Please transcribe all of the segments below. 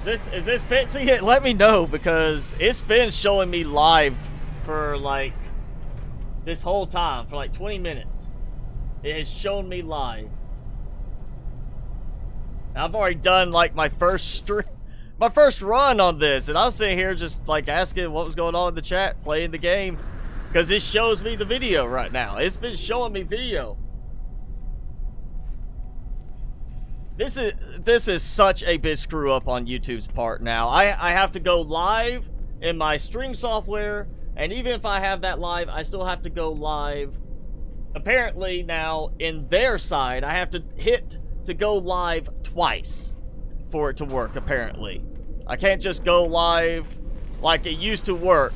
Is this fixing it? Let me know, because it's been showing me live for like this whole time, for like 20 minutes. It has shown me live. I've already done like my first run on this, and I was sitting here just like asking what was going on in the chat, playing the game, because it shows me the video right now. It's been showing me video. This is such a big screw up on YouTube's part now. I have to go live in my stream software, and even if I have that live, I still have to go live. Apparently now in their side, I have to hit to go live twice for it to work, apparently. I can't just go live like it used to work.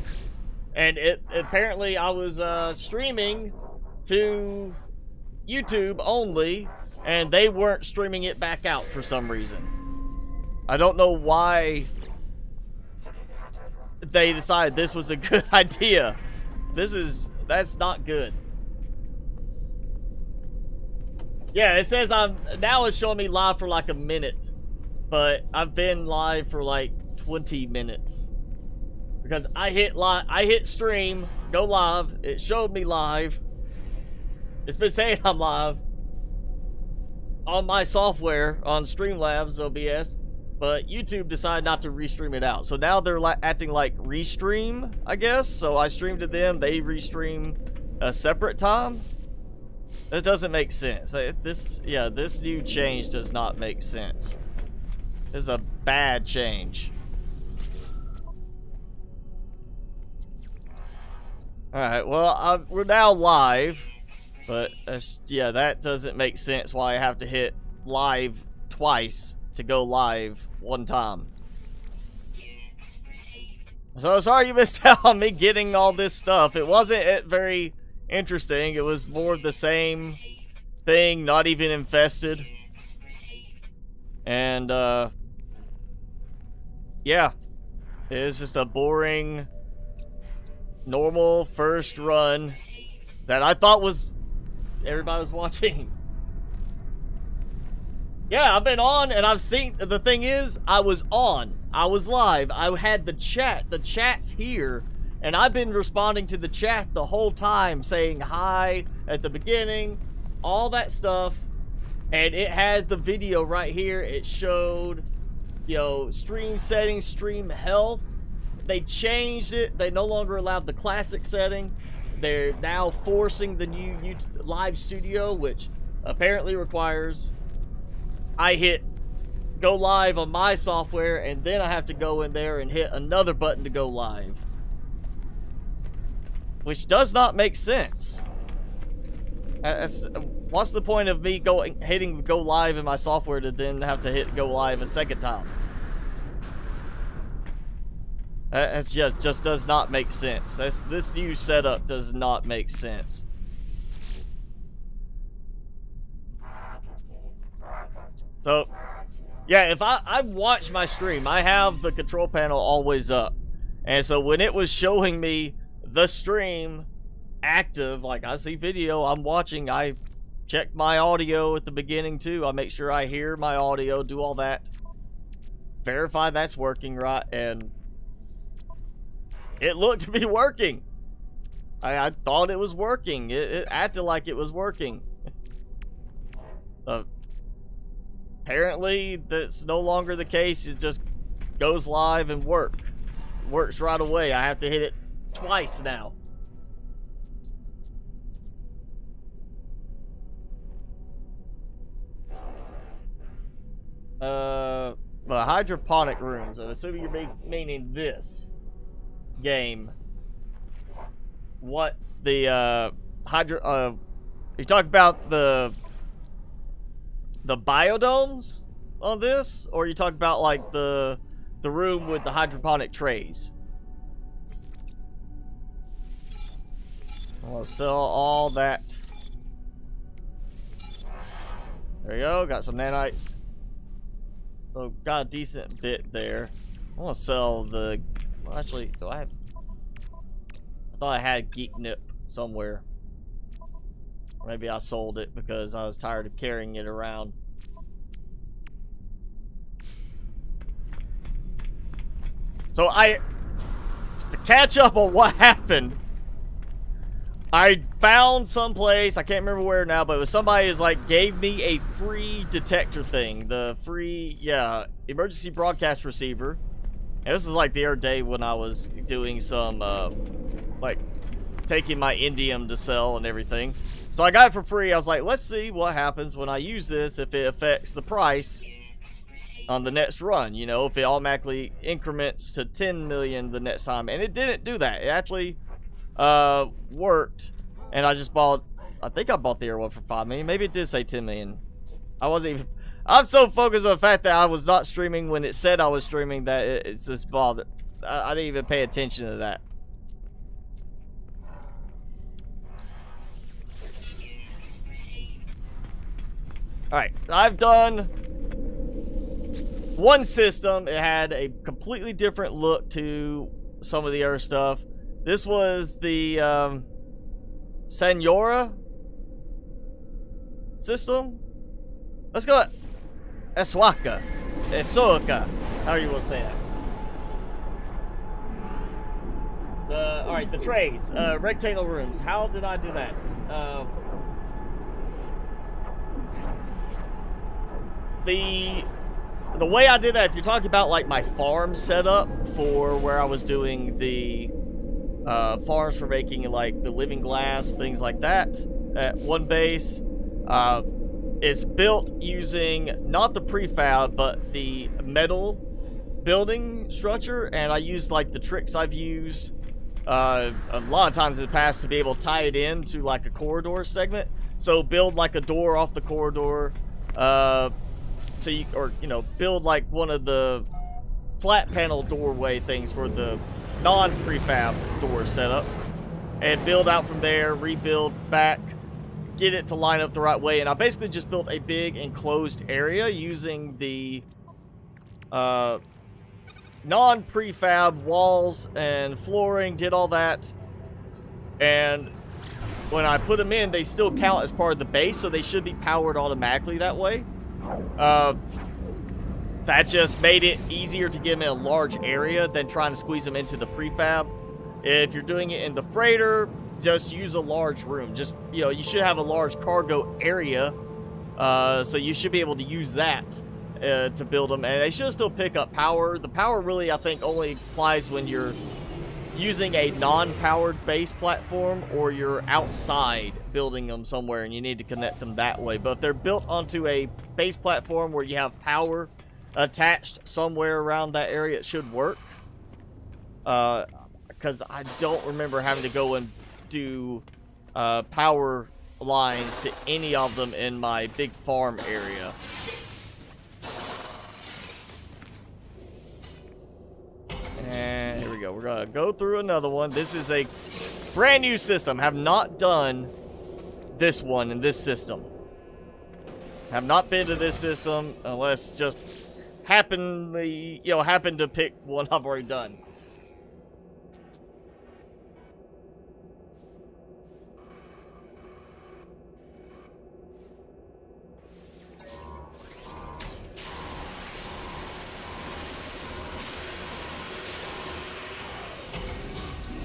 And apparently I was streaming to YouTube only, and they weren't streaming it back out for some reason. I don't know why they decided this was a good idea. That's not good. Yeah, it says now it's showing me live for like a minute, but I've been live for like 20 minutes. Because I hit stream, go live, it showed me live. It's been saying I'm live on my software, on Streamlabs OBS, but YouTube decided not to restream it out. So now they're acting like restream, I guess. So I stream to them, they restream a separate time. That doesn't make sense. This new change does not make sense. This is a bad change. Alright, well, we're now live. But, yeah, that doesn't make sense why I have to hit live twice to go live one time. So, sorry you missed out on me getting all this stuff. It wasn't very interesting. It was more of the same thing, not even infested. And, yeah. It was just a boring, normal first run that I thought was... everybody was watching. Yeah, I've been on and I've seen... the thing is, I was on. I was live. I had the chat. The chat's here. And I've been responding to the chat the whole time, saying hi at the beginning, all that stuff. And it has the video right here. It showed, you know, stream settings, stream health. They changed it. They no longer allowed the classic setting. They're now forcing the new YouTube Live Studio, which apparently requires I hit go live on my software, and then I have to go in there and hit another button to go live. Which does not make sense. What's the point of me hitting go live in my software to then have to hit go live a second time? It just does not make sense. This new setup does not make sense. So, yeah, if I watch my stream, I have the control panel always up. And so when it was showing me the stream active, like I see video, I'm watching, I check my audio at the beginning too. I make sure I hear my audio, do all that. Verify that's working right, and it looked to be working. I thought it was working. It acted like it was working. Apparently, that's no longer the case. It just goes live and works right away. I have to hit it twice now. The hydroponic rooms. I'm assuming you're meaning this game. What the you talk about the biodomes on this, or you talk about like the room with the hydroponic trays? I'll sell all that. There you go, got some nanites. So got a decent bit there. I want to sell the... well, actually, do I have... I thought I had Geek Nip somewhere. Maybe I sold it because I was tired of carrying it around. So to catch up on what happened, I found someplace, I can't remember where now, but it was somebody who's like gave me a free detector thing. The free, yeah, emergency broadcast receiver. And this is like the other day when I was doing some, like, taking my indium to sell and everything. So I got it for free. I was like, let's see what happens when I use this, if it affects the price on the next run, you know, if it automatically increments to 10 million the next time. And it didn't do that. It actually worked, and I just bought, I think I bought the Air one for 5 million. Maybe it did say 10 million. I'm so focused on the fact that I was not streaming when it said I was streaming that it's just bothered. I didn't even pay attention to that. Alright, I've done one system. It had a completely different look to some of the other stuff. This was the Senora system. Let's go. Eswaka. Esoka. How do you want to say that? Alright, the trays. Rectangle rooms. How did I do that? The way I did that, if you're talking about like my farm setup for where I was doing the farms for making like the living glass, things like that, at one base, is built using not the prefab but the metal building structure, and I used like the tricks I've used a lot of times in the past to be able to tie it into like a corridor segment. So build like a door off the corridor, so you, or you know, build like one of the flat panel doorway things for the non-prefab door setups, and build out from there, rebuild back, get it to line up the right way. And I basically just built a big enclosed area using the non-prefab walls and flooring, did all that, and when I put them in, they still count as part of the base, so they should be powered automatically that way. That just made it easier to get them in a large area than trying to squeeze them into the prefab. If you're doing it in the freighter, just use a large room. Just, you know, you should have a large cargo area, so you should be able to use that to build them, and they should still pick up power. The power really, I think, only applies when you're using a non-powered base platform or you're outside building them somewhere and you need to connect them that way. But if they're built onto a base platform where you have power attached somewhere around that area, it should work. Because I don't remember having to go and do power lines to any of them in my big farm area. And here we go. We're gonna go through another one. This is a brand new system. Have not done this one in this system. Have not been to this system unless just happened to pick one I've already done.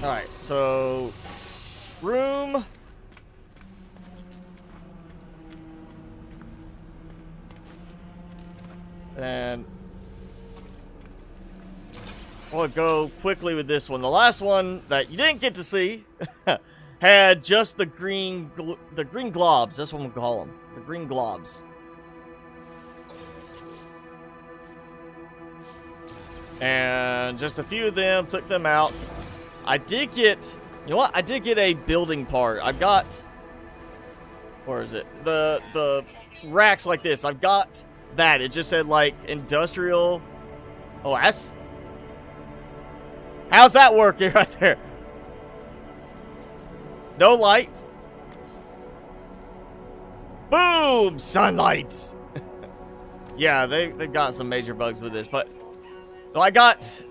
Alright, so room. And we'll go quickly with this one. The last one that you didn't get to see had just the green globs. That's what I'm gonna call them. The green globs. And just a few of them, took them out. I did get, you know what? I did get a building part. I've got, where is it? The racks like this. I've got that. It just said like industrial. Oh, that's, how's that working right there? No light. Boom! Sunlight. Yeah, they've got some major bugs with this, but no, I got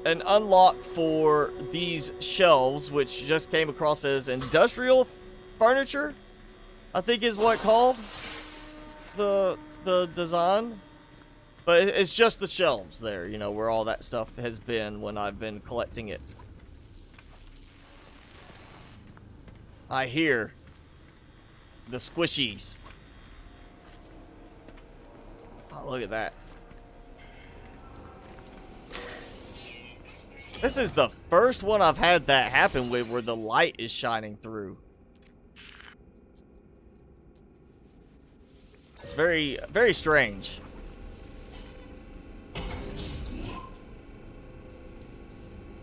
an unlock for these shelves, which just came across as industrial furniture, I think is what called the design. But it's just the shelves there, you know, where all that stuff has been when I've been collecting it. I hear the squishies. Oh, look at that. This is the first one I've had that happen with where the light is shining through. It's very, very strange.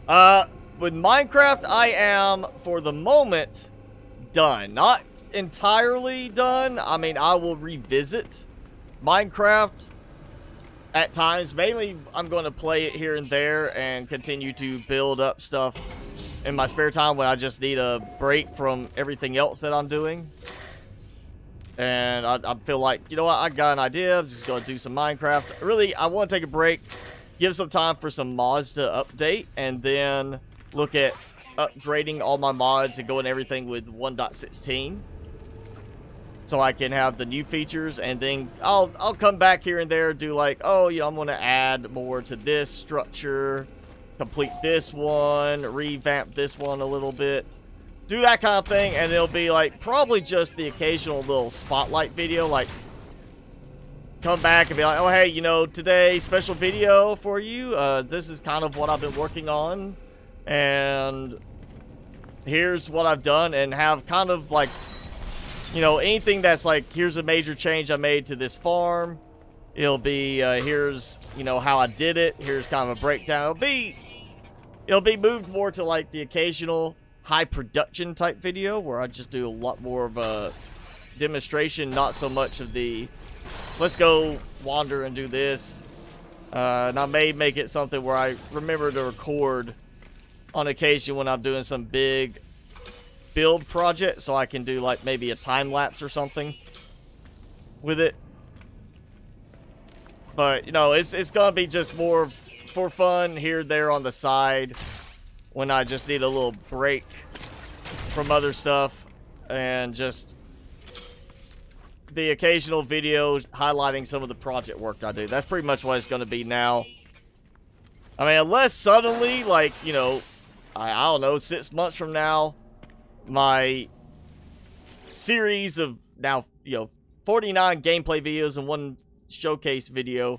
With Minecraft, I am, for the moment, done. Not entirely done. I mean, I will revisit Minecraft at times. Mainly, I'm going to play it here and there and continue to build up stuff in my spare time when I just need a break from everything else that I'm doing. And I feel like, you know what, I got an idea. I'm just going to do some Minecraft. Really, I want to take a break, give some time for some mods to update, and then look at upgrading all my mods and going everything with 1.16. So I can have the new features, and then I'll come back here and there, do like, oh, yeah, I'm going to add more to this structure, complete this one, revamp this one a little bit. Do that kind of thing, and it'll be like probably just the occasional little spotlight video, like come back and be like, oh, hey, you know, today special video for you. This is kind of what I've been working on, and here's what I've done, and have kind of like, you know, anything that's like, here's a major change I made to this farm. It'll be, here's, you know, how I did it. Here's kind of a breakdown. It'll be moved more to like the occasional high production type video where I just do a lot more of a demonstration, not so much of the let's go wander and do this. And I may make it something where I remember to record on occasion when I'm doing some big build project, so I can do like maybe a time lapse or something with it. But you know, it's gonna be just more for fun here there on the side when I just need a little break from other stuff, and just the occasional video highlighting some of the project work I do. That's pretty much what it's going to be now. I mean, unless suddenly, like, you know, I don't know, 6 months from now, my series of now, you know, 49 gameplay videos and 1 showcase video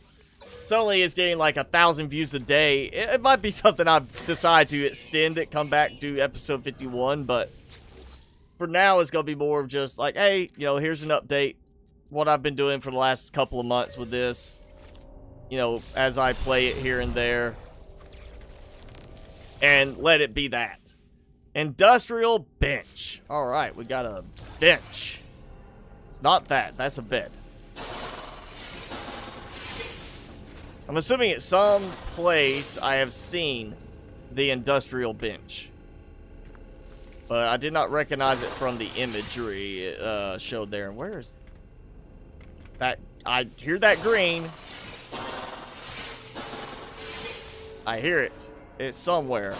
suddenly is getting like 1,000 views a day. It might be something I decide to extend it, come back, do episode 51, but for now it's going to be more of just like, hey, you know, here's an update, what I've been doing for the last couple of months with this, you know, as I play it here and there, and let it be that. Industrial bench. All right, we got a bench. It's not that, that's a bed. I'm assuming at some place I have seen the industrial bench, but I did not recognize it from the imagery it showed there. Where is that? I hear that green. I hear it. It's somewhere.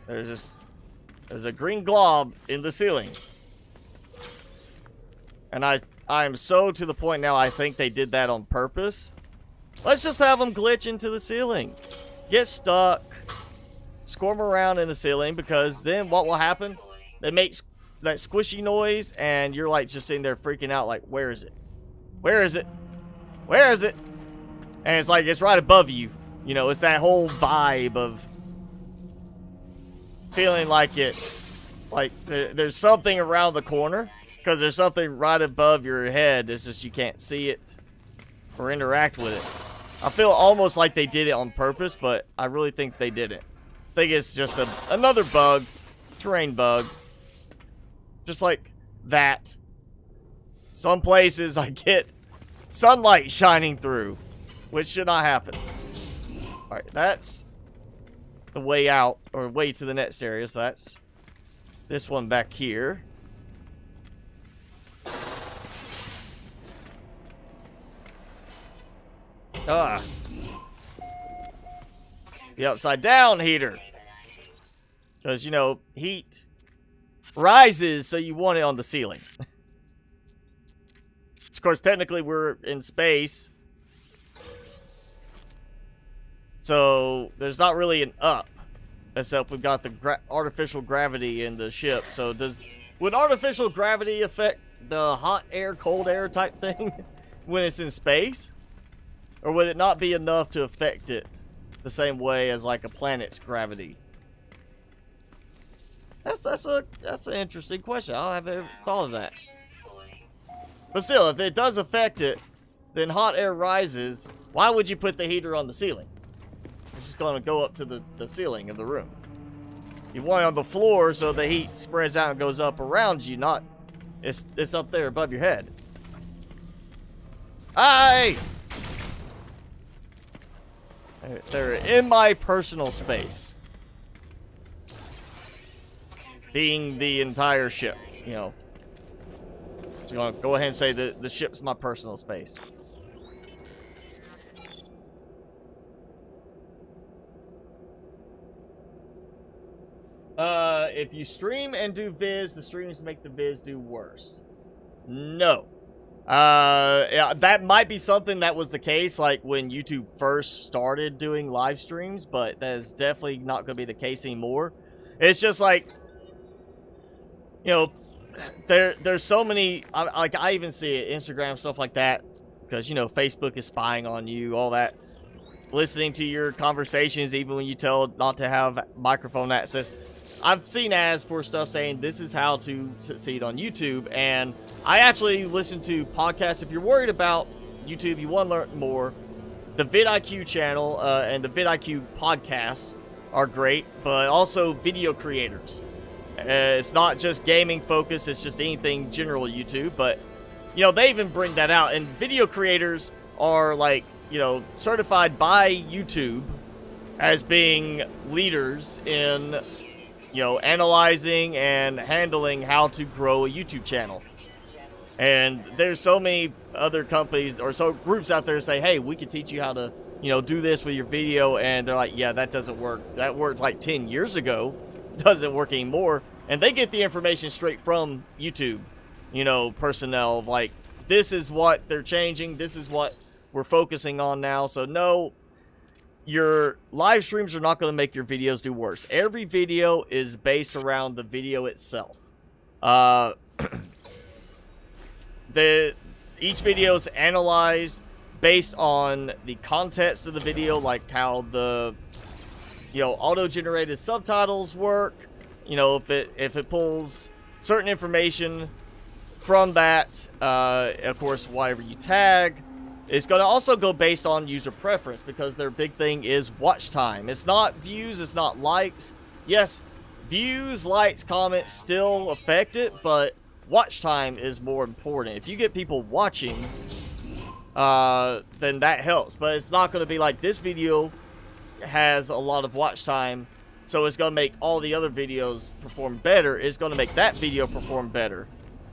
There's a green glob in the ceiling. And I am so to the point now, I think they did that on purpose. Let's just have them glitch into the ceiling. Get stuck. Squirm around in the ceiling, because then what will happen? They make that squishy noise, and you're like just sitting there freaking out like, where is it? Where is it? Where is it? And it's like, it's right above you. You know, it's that whole vibe of feeling like it's like there's something around the corner. Because there's something right above your head. It's just you can't see it or interact with it. I feel almost like they did it on purpose, but I really think they didn't. I think it's just another bug. Terrain bug. Just like that. Some places I get sunlight shining through, which should not happen. Alright, that's the way out, or way to the next area. So that's this one back here. The upside down heater. Because, you know, heat rises, so you want it on the ceiling. Of course, technically we're in space. So there's not really an up. Except we've got the artificial gravity in the ship. So would artificial gravity affect the hot air, cold air type thing when it's in space? Or would it not be enough to affect it the same way as like a planet's gravity? That's an interesting question. I haven't ever thought of that. But still, if it does affect it, then hot air rises. Why would you put the heater on the ceiling? It's just going to go up to the ceiling of the room. You want it on the floor so the heat spreads out and goes up around you, not it's up there above your head. Aye! They're in my personal space. Being the entire ship, you know. So I'm gonna go ahead and say that the ship's my personal space. If you stream and do viz, the streams make the viz do worse. No. Yeah, that might be something that was the case, like, when YouTube first started doing live streams, but that is definitely not going to be the case anymore. It's just like, you know, there's so many, like, I even see it, Instagram, stuff like that, because, you know, Facebook is spying on you, all that. Listening to your conversations, even when you tell not to have microphone access. I've seen ads for stuff saying this is how to succeed on YouTube, and I actually listen to podcasts. If you're worried about YouTube, you want to learn more, the vidIQ channel and the vidIQ podcast are great, but also video creators. It's not just gaming focused, it's just anything general YouTube, but, you know, they even bring that out, and video creators are, like, you know, certified by YouTube as being leaders in, you know, analyzing and handling how to grow a YouTube channel. And there's so many other companies or so groups out there that say, hey, we can teach you how to, you know, do this with your video. And they're like, yeah, that doesn't work. That worked like 10 years ago. Doesn't work anymore. And they get the information straight from YouTube, you know, personnel. Like, this is what they're changing. This is what we're focusing on now. So no, your live streams are not going to make your videos do worse. Every video is based around the video itself. Each video is analyzed based on the context of the video, like how the, you know, auto-generated subtitles work. You know, if it pulls certain information from that, of course, whatever you tag. It's going to also go based on user preference, because their big thing is watch time. It's not views, it's not likes. Yes, views, likes, comments still affect it, but watch time is more important. If you get people watching, then that helps. But it's not going to be like this video has a lot of watch time, so it's going to make all the other videos perform better. It's going to make that video perform better.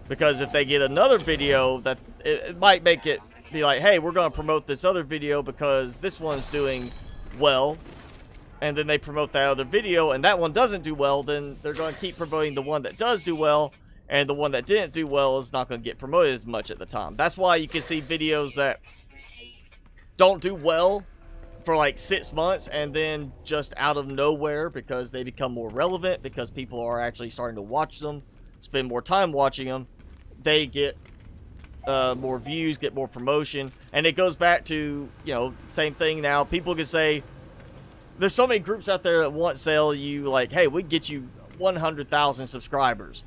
Because if they get another video, that it might make it be like, hey, we're going to promote this other video because this one's doing well, and then they promote that other video and that one doesn't do well, then they're going to keep promoting the one that does do well, and the one that didn't do well is not going to get promoted as much at the time. That's why you can see videos that don't do well for like 6 months, and then just out of nowhere, because they become more relevant, because people are actually starting to watch them, spend more time watching them, they get more views, get more promotion. And it goes back to, you know, same thing now. People can say, there's so many groups out there that want to sell you, like, hey, we can get you 100,000 subscribers.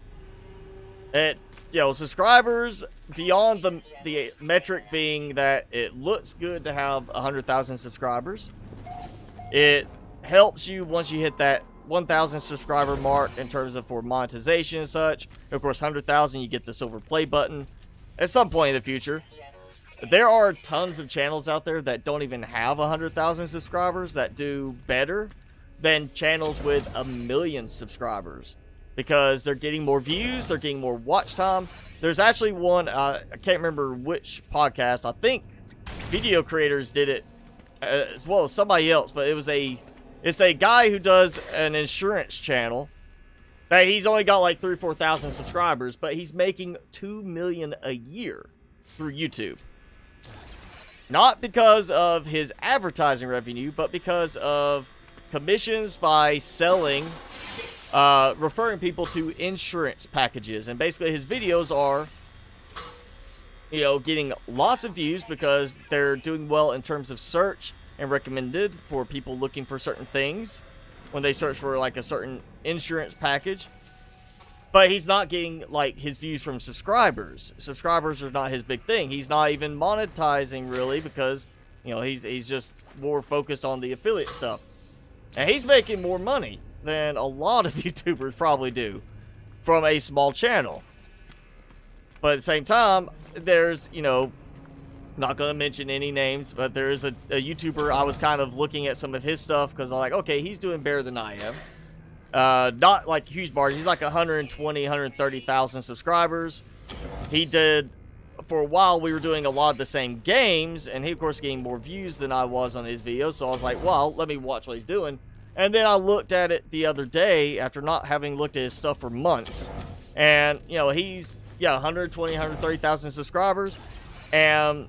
And, you know, subscribers, beyond the metric being that it looks good to have 100,000 subscribers, it helps you once you hit that 1,000 subscriber mark in terms of for monetization and such. Of course, 100,000, you get the silver play button at some point in the future. There are tons of channels out there that don't even have 100,000 subscribers that do better than channels with 1 million subscribers, because they're getting more views, they're getting more watch time. There's actually one, I can't remember which podcast, I think Video Creators did it as well as somebody else, but it's a guy who does an insurance channel. He's only got like 3,000 or 4,000 subscribers, but he's making $2 million a year. through YouTube. Not because of his advertising revenue, but because of commissions by selling, referring people to insurance packages. And basically his videos are, you know, getting lots of views because they're doing well in terms of search and recommended for people looking for certain things when they search for like a certain insurance package. But he's not getting like his views from subscribers. Subscribers are not his big thing. He's not even monetizing really because, you know, he's just more focused on the affiliate stuff. And he's making more money than a lot of YouTubers probably do from a small channel. But at the same time, there's, you know, not going to mention any names, but there is a YouTuber, I was kind of looking at some of his stuff because I'm like, okay, he's doing better than I am. Not like huge margin. He's like 120, 130,000 subscribers. He did, for a while, we were doing a lot of the same games, and he, of course, getting more views than I was on his videos, so I was like, well, let me watch what he's doing. And then I looked at it the other day after not having looked at his stuff for months. And, you know, he's, yeah, 120, 130,000 subscribers, and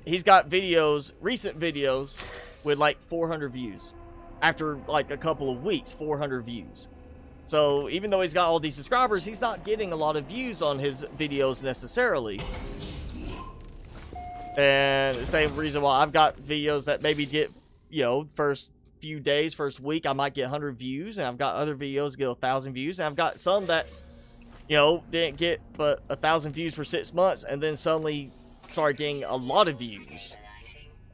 he's got videos, recent videos, with like 400 views. After like a couple of weeks, 400 views. So even though he's got all these subscribers, he's not getting a lot of views on his videos necessarily. And the same reason why I've got videos that maybe get, you know, first few days, first week, I might get 100 views. And I've got other videos get 1,000 views. And I've got some that, you know, didn't get but 1,000 views for 6 months. And then suddenly started getting a lot of views.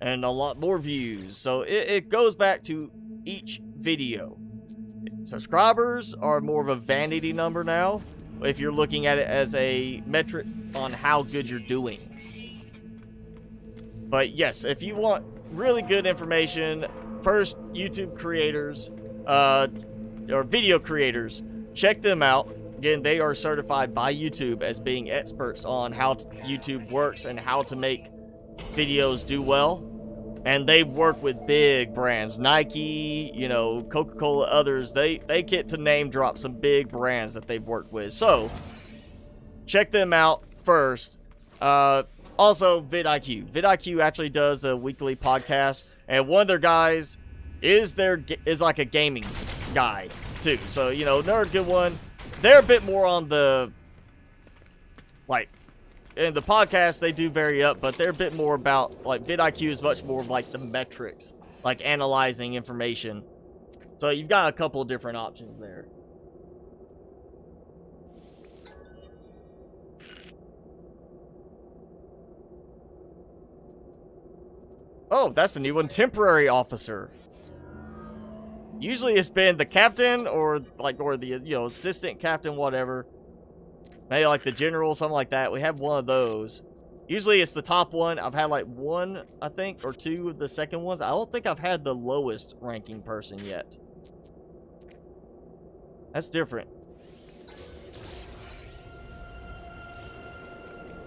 And a lot more views. So it goes back to each video. Subscribers are more of a vanity number now, if you're looking at it as a metric on how good you're doing. But yes, if you want really good information, first, YouTube creators, or video creators, check them out. Again, they are certified by YouTube as being experts on how YouTube works and how to make videos do well. And they work with big brands, Nike, you know, Coca-Cola, others. They get to name drop some big brands that they've worked with. So, check them out first. Also, vidIQ. vidIQ actually does a weekly podcast. And one of their guys is like a gaming guy, too. So, you know, they're a good one. They're a bit more on the, like, in the podcast, they do vary up, but they're a bit more about, like, vidIQ is much more of, like, the metrics, like, analyzing information. So you've got a couple of different options there. Oh, that's the new one, temporary officer. Usually it's been the captain or, like, or the, you know, assistant captain, whatever. Maybe like the general, something like that. We have one of those. Usually it's the top one. I've had like one, I think, or two of the second ones. I don't think I've had the lowest ranking person yet. That's different.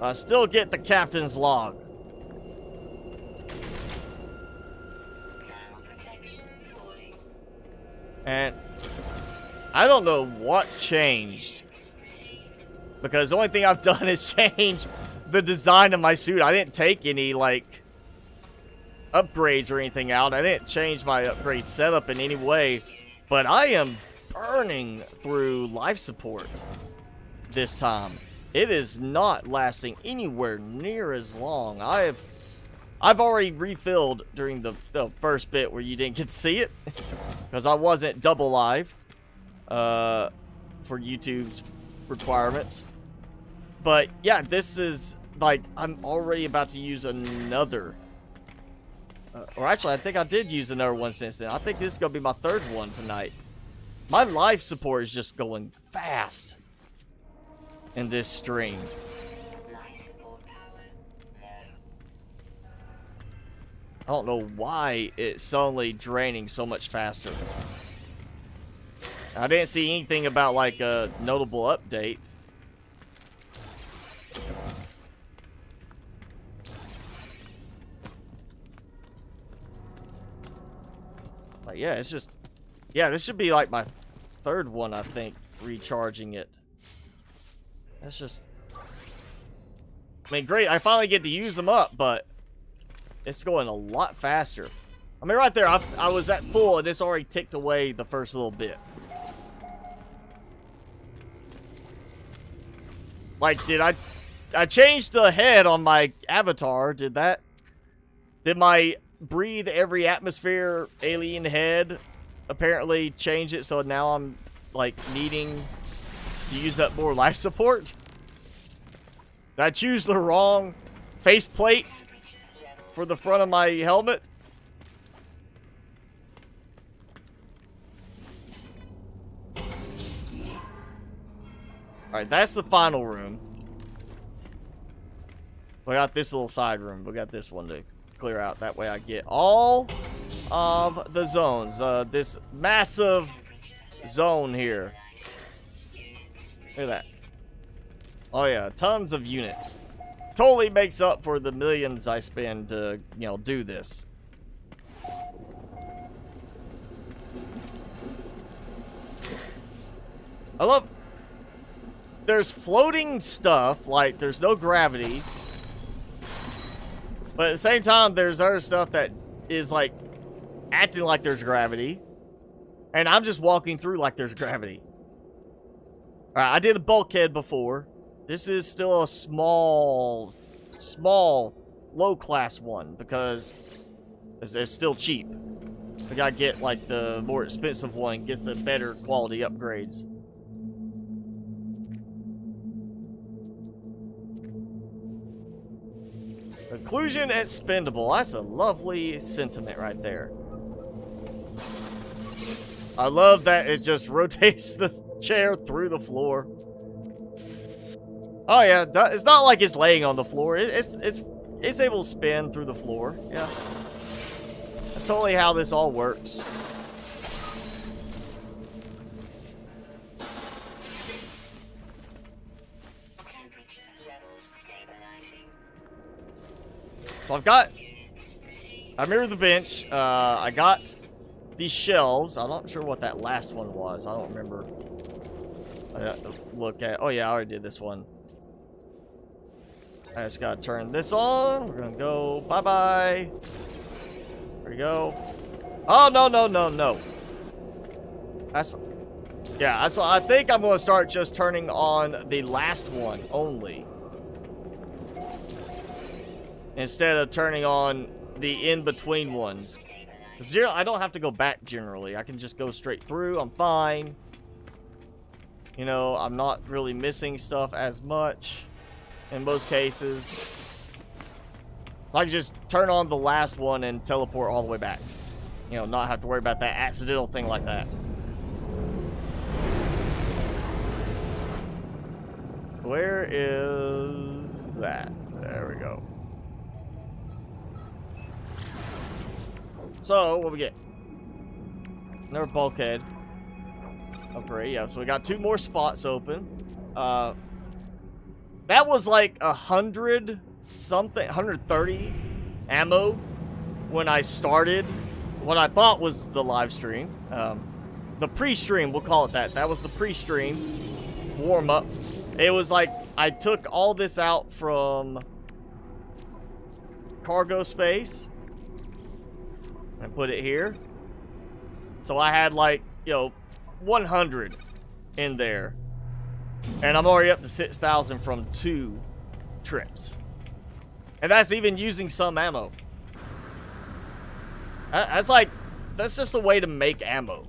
I still get the captain's log. And I don't know what changed. Because the only thing I've done is change the design of my suit. I didn't take any, like, upgrades or anything out. I didn't change my upgrade setup in any way. But I am burning through life support this time. It is not lasting anywhere near as long. I've already refilled during the first bit where you didn't get to see it. Because I wasn't double live for YouTube's requirements. But yeah, this is like I'm already about to use another or actually I think I did use another one since then. I think this is gonna be my third one tonight. My life support is just going fast in this stream. I don't know why it's suddenly draining so much faster. I didn't see anything about like a notable update. Like, yeah, it's just, yeah, this should be like my third one, I think, recharging it. That's just, I mean, great, I finally get to use them up, but it's going a lot faster. I mean, right there, I was at full, and it's already ticked away the first little bit. Like, did I changed the head on my avatar, did my breathe every atmosphere alien head apparently change it so now I'm, like, needing to use up more life support? Did I choose the wrong faceplate for the front of my helmet? Alright, that's the final room. We got this little side room. We got this one to clear out. That way I get all of the zones. This massive zone here. Look at that. Oh yeah, tons of units. Totally makes up for the millions I spend to, you know, do this. I love... There's floating stuff, like there's no gravity. But at the same time, there's other stuff that is like acting like there's gravity. And I'm just walking through like there's gravity. Alright, I did a bulkhead before. This is still a small, low-class one because it's still cheap. We gotta get like the more expensive one, get the better quality upgrades. Conclusion expendable. That's a lovely sentiment right there. I love that it just rotates the chair through the floor. Oh yeah, it's not like it's laying on the floor. It's able to spin through the floor. Yeah, that's totally how this all works. So I mirrored the bench. I got these shelves. I'm not sure what that last one was. I don't remember. I have to look at. Oh yeah, I already did this one. I just gotta turn this on. We're gonna go bye-bye. There we go. Oh, no. That's... Yeah, so I think I'm gonna start just turning on the last one only. Instead of turning on the in-between ones. Zero, I don't have to go back generally. I can just go straight through. I'm fine. You know, I'm not really missing stuff as much in most cases. I can just turn on the last one and teleport all the way back. You know, not have to worry about that accidental thing like that. Where is that? There we go. So, what we get? Another bulkhead. Upgrade, yeah. So we got 2 more spots open. That was like 100 something, 130 ammo when I started what I thought was the live stream. The pre-stream, we'll call it that. That was the pre-stream warm up. It was like I took all this out from cargo space and put it here. So I had like, you know, 100 in there. And I'm already up to 6,000 from 2 trips. And that's even using some ammo. That's like, that's just a way to make ammo.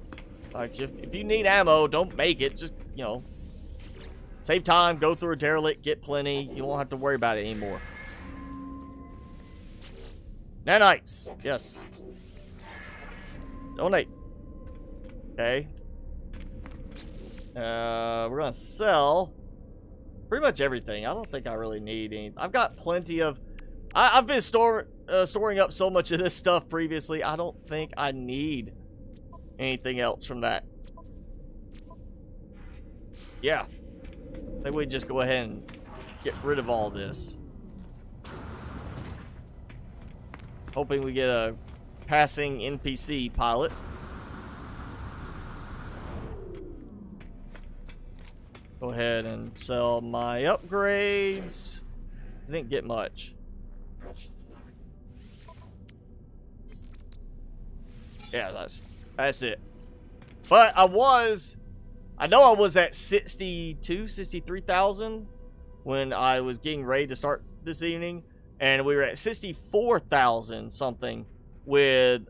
Like, if you need ammo, don't make it. Just, you know, save time, go through a derelict, get plenty. You won't have to worry about it anymore. Nanites. Yes. Donate. Okay. We're gonna sell pretty much everything. I don't think I really need any. I've got plenty of... I've been storing up so much of this stuff previously. I don't think I need anything else from that. Yeah. I think we just go ahead and get rid of all this. Hoping we get a passing NPC pilot. Go ahead and sell my upgrades. I didn't get much. Yeah, that's it. But I know I was at 63,000 when I was getting ready to start this evening, and we were at 64,000 something with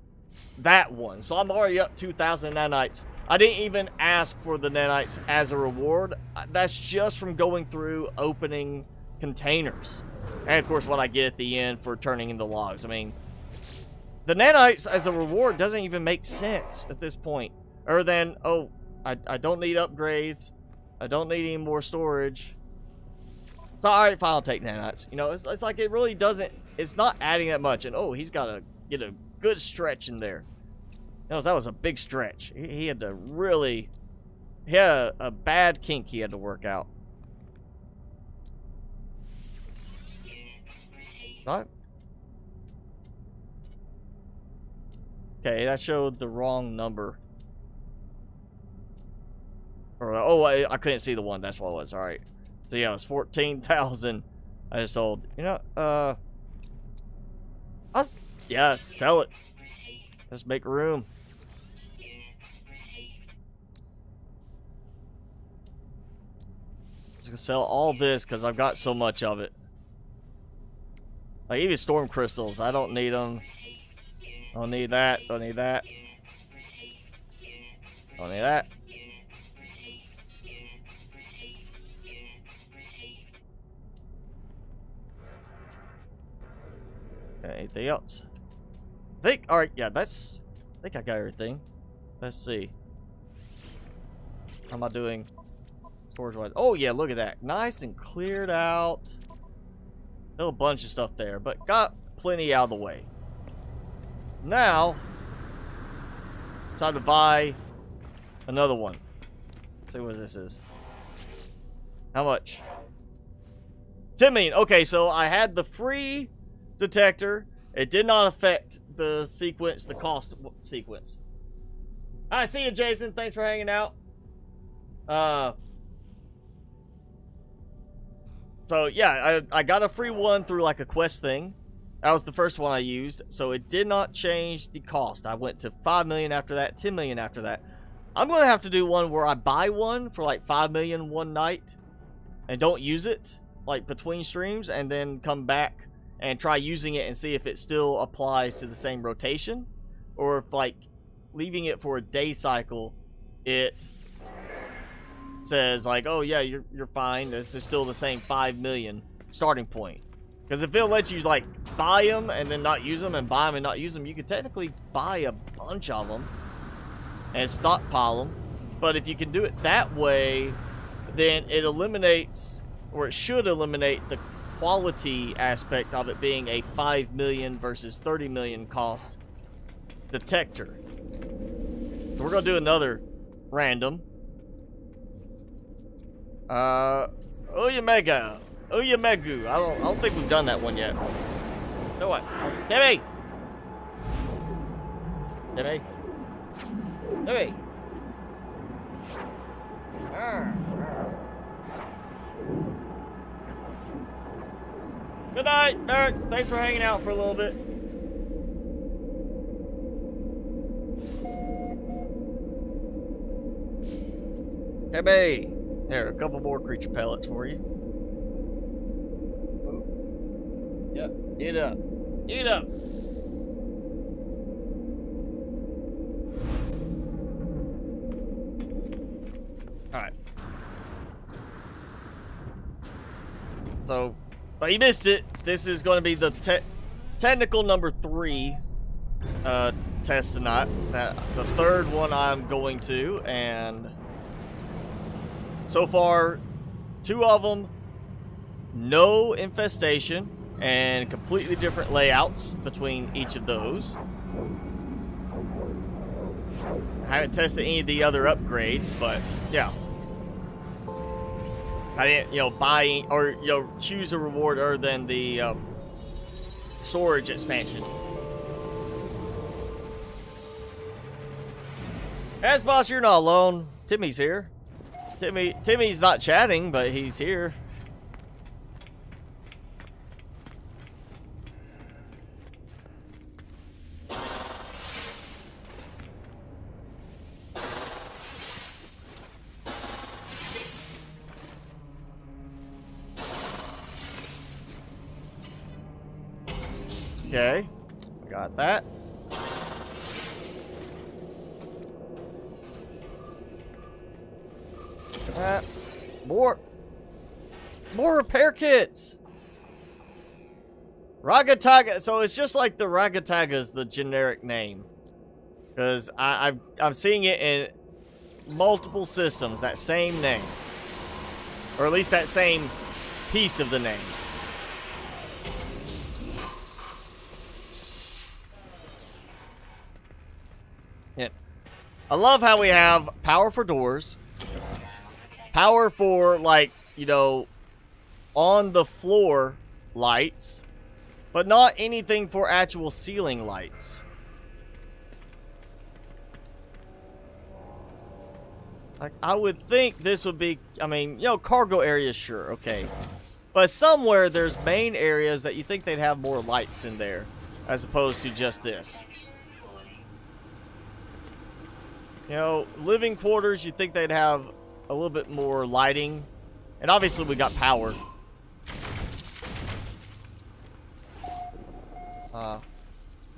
that one. So I'm already up 2,000 nanites. I didn't even ask for the nanites as a reward. That's just from going through opening containers. And of course what I get at the end for turning into logs. I mean, the nanites as a reward doesn't even make sense at this point. Other than, oh, I don't need upgrades. I don't need any more storage. So, alright, fine, I'll take nanites. You know, it's like it really doesn't, it's not adding that much. And, oh, he's got to get a good stretch in there. No, that was a big stretch. He had to really, he had a bad kink he had to work out. What? Okay, that showed the wrong number. Or, oh, I couldn't see the one. That's what it was. All right. So yeah, it was 14,000. I just sold. You know, yeah, sell it. Let's make room. Just gonna sell all this because I've got so much of it. Like even storm crystals, I don't need them. Don't need that. Don't need that. Don't need that. Anything else? I think, alright, yeah, I think I got everything. Let's see. How am I doing storage wise? Oh yeah, look at that. Nice and cleared out. Still a bunch of stuff there, but got plenty out of the way. Now, it's time to buy another one. Let's see what this is. How much? 10 million. Okay, so I had the free detector. It did not affect the sequence, the cost sequence. I see you, Jason. Thanks for hanging out. So yeah, I got a free one through like a quest thing. That was the first one I used, so it did not change the cost. I went to 5 million after that, 10 million after that. I'm gonna have to do one where I buy one for like 5 million one night and don't use it like between streams, and then come back and try using it and see if it still applies to the same rotation, or if like leaving it for a day cycle, it says like, oh yeah, you're fine. This is still the same 5 million starting point. Because if it'll let you like buy them and then not use them, and buy them and not use them, you could technically buy a bunch of them and stockpile them. But if you can do it that way, then it eliminates, or it should eliminate, the quality aspect of it being a 5 million versus 30 million cost detector. So we're gonna do another random. Uyamegu. I don't think we've done that one yet. No what? Timmy! Timmy! Timmy! Good night, Eric. Thanks for hanging out for a little bit. Timmy! There, a couple more creature pellets for you. Yep, eat up. Eat up. Alright. So, but you missed it. This is going to be the technical number 3 test tonight. The third one I'm going to, and so far, 2 of them, no infestation, and completely different layouts between each of those. I haven't tested any of the other upgrades, but yeah. I didn't, buy or, choose a reward other than the storage expansion. As boss, you're not alone. Timmy's here. Timmy's not chatting, but he's here. Okay. I got that. More repair kits. Ragataga. So it's just like the Ragataga is the generic name, because I'm seeing it in multiple systems, that same name, or at least that same piece of the name. Yeah. I love how we have power for doors, power for, like, you know, on the floor lights, but not anything for actual ceiling lights. Like, I would think this would be, I mean, you know, cargo areas, sure, okay. But somewhere there's main areas that you think they'd have more lights in there, as opposed to just this. You know, living quarters, you think they'd have a little bit more lighting. And obviously we got power. I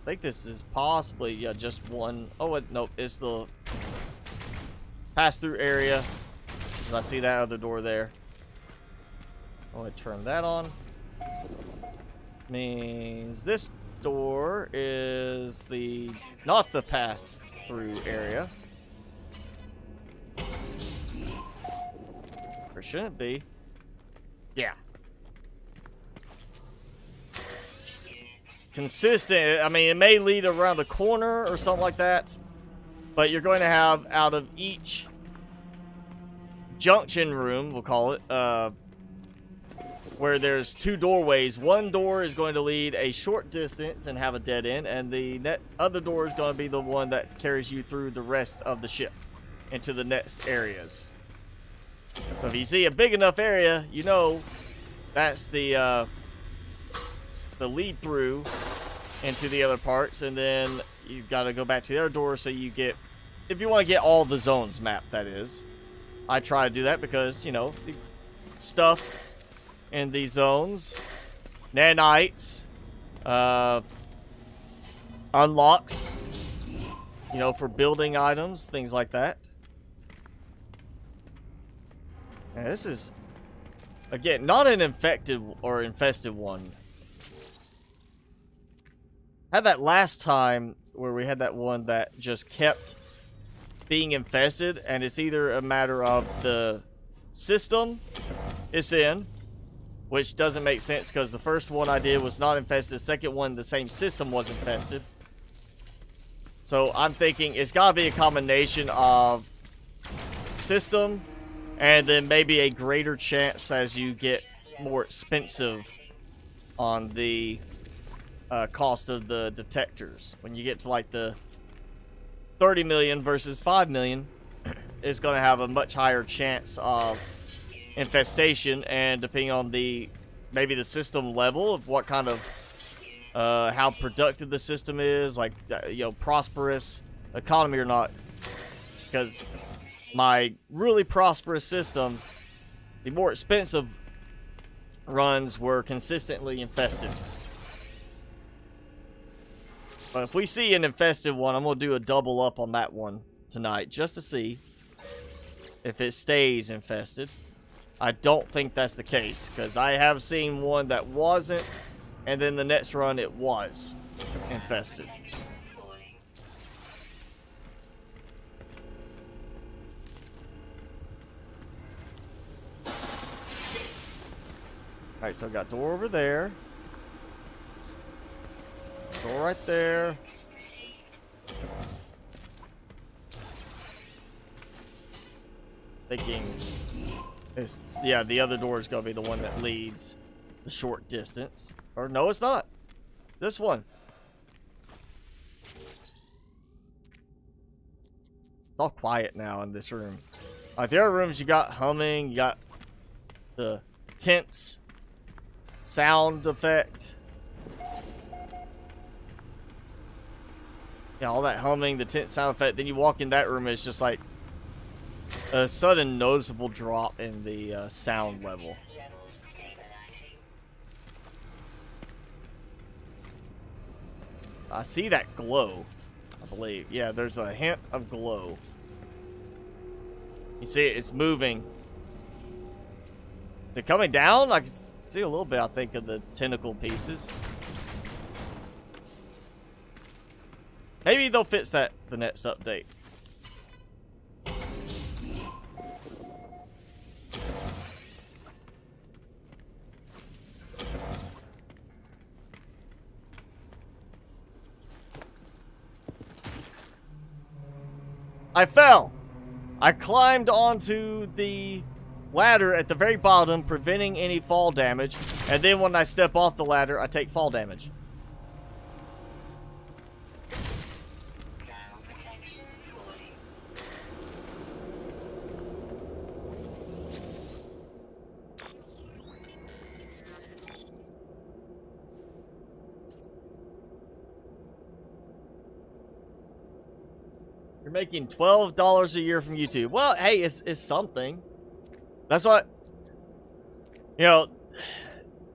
think this is possibly, yeah, just one. Oh, nope, it's the pass-through area. I see that other door there. I'm going to turn that on. Means this door is not the pass-through area. Or shouldn't it be? Yeah. Consistent. I mean, it may lead around a corner or something like that, but you're going to have out of each junction room, we'll call it, where there's two doorways. One door is going to lead a short distance and have a dead end, and the other door is going to be the one that carries you through the rest of the ship into the next areas. So if you see a big enough area, you know that's the lead through into the other parts, and then you've got to go back to the other door so you get, if you want to get all the zones mapped, that is. I try to do that because, you know, stuff in these zones, nanites, unlocks, you know, for building items, things like that. And this is, again, not an infected or infested one. Had that last time where we had that one that just kept being infested, and it's either a matter of the system it's in, which doesn't make sense because the first one I did was not infested, the second one the same system was infested. So I'm thinking it's got to be a combination of system and then maybe a greater chance as you get more expensive on the cost of the detectors. When you get to like the 30 million versus 5 million, it's going to have a much higher chance of infestation, and depending on maybe the system level of what kind of how productive the system is, like, you know, prosperous economy or not, because my really prosperous system, the more expensive runs were consistently infested. But if we see an infested one, I'm going to do a double up on that one tonight just to see if it stays infested. I don't think that's the case, because I have seen one that wasn't, and then the next run it was infested. Alright, so I got door over there. Door right there. Thinking it's, yeah, the other door is going to be the one that leads the short distance. Or no, it's not. This one. It's all quiet now in this room. Like the other rooms, you got humming, you got the tense sound effect. Yeah, all that humming, the tense sound effect. Then you walk in that room, it's just like a sudden noticeable drop in the sound level. I see that glow, I believe. Yeah, there's a hint of glow. You see it, it's moving. They're coming down? I can see a little bit, I think, of the tentacle pieces. Maybe they'll fix that the next update. I fell. I climbed onto the ladder at the very bottom, preventing any fall damage. And then when I step off the ladder, I take fall damage. You're making $12 a year from YouTube. Well, hey, it's something. That's what, you know,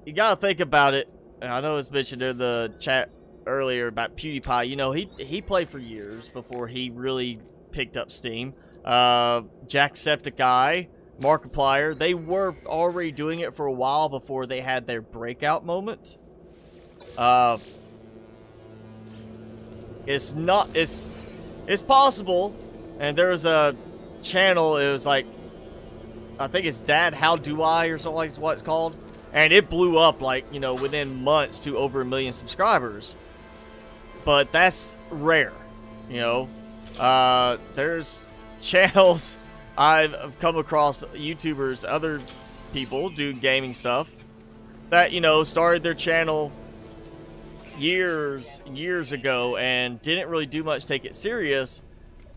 you gotta think about it. And I know it was mentioned in the chat earlier about PewDiePie. You know, he played for years before he really picked up steam. Jacksepticeye, Markiplier, they were already doing it for a while before they had their breakout moment. It's possible, and there was a channel, it was like, I think it's Dad, How Do I, or something like what it's called, and it blew up, like, you know, within months to over 1 million subscribers, but that's rare, you know. There's channels I've come across, YouTubers, other people do gaming stuff, that, you know, started their channel years ago and didn't really do much to take it serious,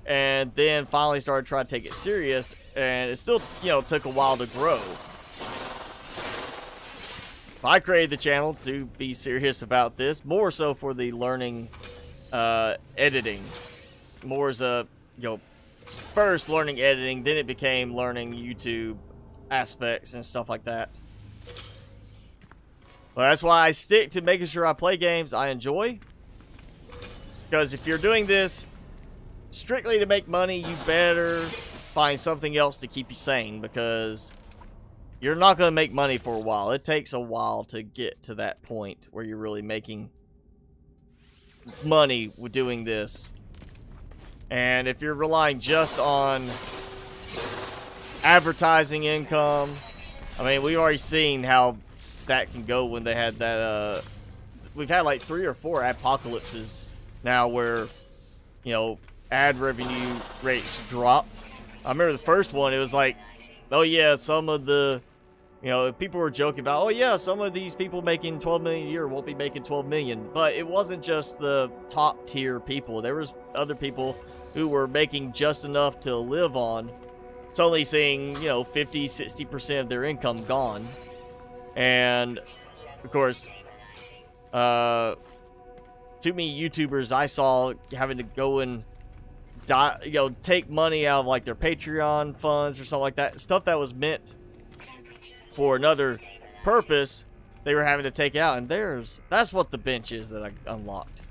and then finally started trying to take it serious, and it still, you know, took a while to grow. I created the channel to be serious about this, more so for the learning editing, more as a, you know, first learning editing, then it became learning YouTube aspects and stuff like that. Well, that's why I stick to making sure I play games I enjoy. Because if you're doing this strictly to make money, you better find something else to keep you sane. Because you're not going to make money for a while. It takes a while to get to that point where you're really making money with doing this. And if you're relying just on advertising income, I mean, we've already seen how that can go when they had that, we've had like 3 or 4 apocalypses now where, you know, ad revenue rates dropped. I remember the first one, it was like, oh yeah, some of the, you know, people were joking about, oh yeah, some of these people making 12 million a year won't be making 12 million. But it wasn't just the top tier people. There was other people who were making just enough to live on. It's only seeing, you know, 50, 60% of their income gone. And, of course, too many YouTubers I saw having to go and, you know, take money out of, like, their Patreon funds or something like that. Stuff that was meant for another purpose, they were having to take out. And that's what the bench is that I unlocked.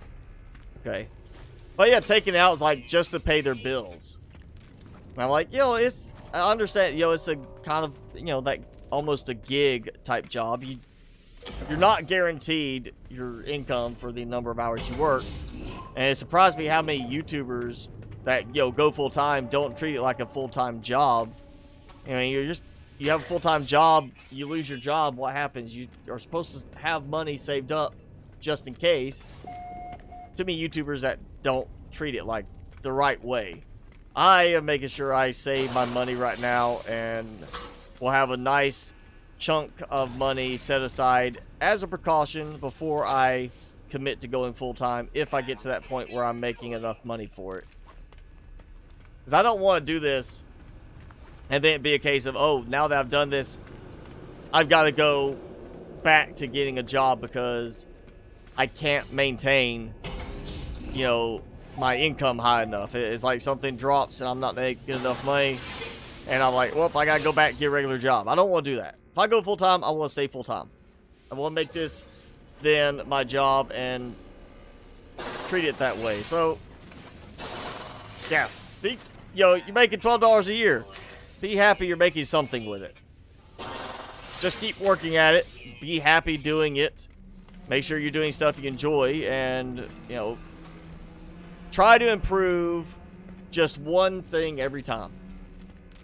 Okay. But, yeah, taking it out, like, just to pay their bills. And I'm like, you know, I understand, you know, it's a kind of, you know, that almost a gig type job. You're not guaranteed your income for the number of hours you work, and it surprised me how many YouTubers that, you know, go full time don't treat it like a full-time job. I mean, you have a full-time job, you lose your job, what happens? You are supposed to have money saved up just in case. Too many YouTubers that don't treat it like the right way. I am making sure I save my money right now, and we'll have a nice chunk of money set aside as a precaution before I commit to going full-time, if I get to that point where I'm making enough money for it. Because I don't want to do this and then it be a case of, oh, now that I've done this, I've got to go back to getting a job because I can't maintain, you know, my income high enough. It's like something drops and I'm not making enough money, and I'm like, well, I gotta go back and get a regular job. I don't want to do that. If I go full-time, I want to stay full-time. I want to make this then my job, and treat it that way. So, yeah, you're making $12 a year. Be happy you're making something with it. Just keep working at it. Be happy doing it. Make sure you're doing stuff you enjoy, and try to improve just one thing every time.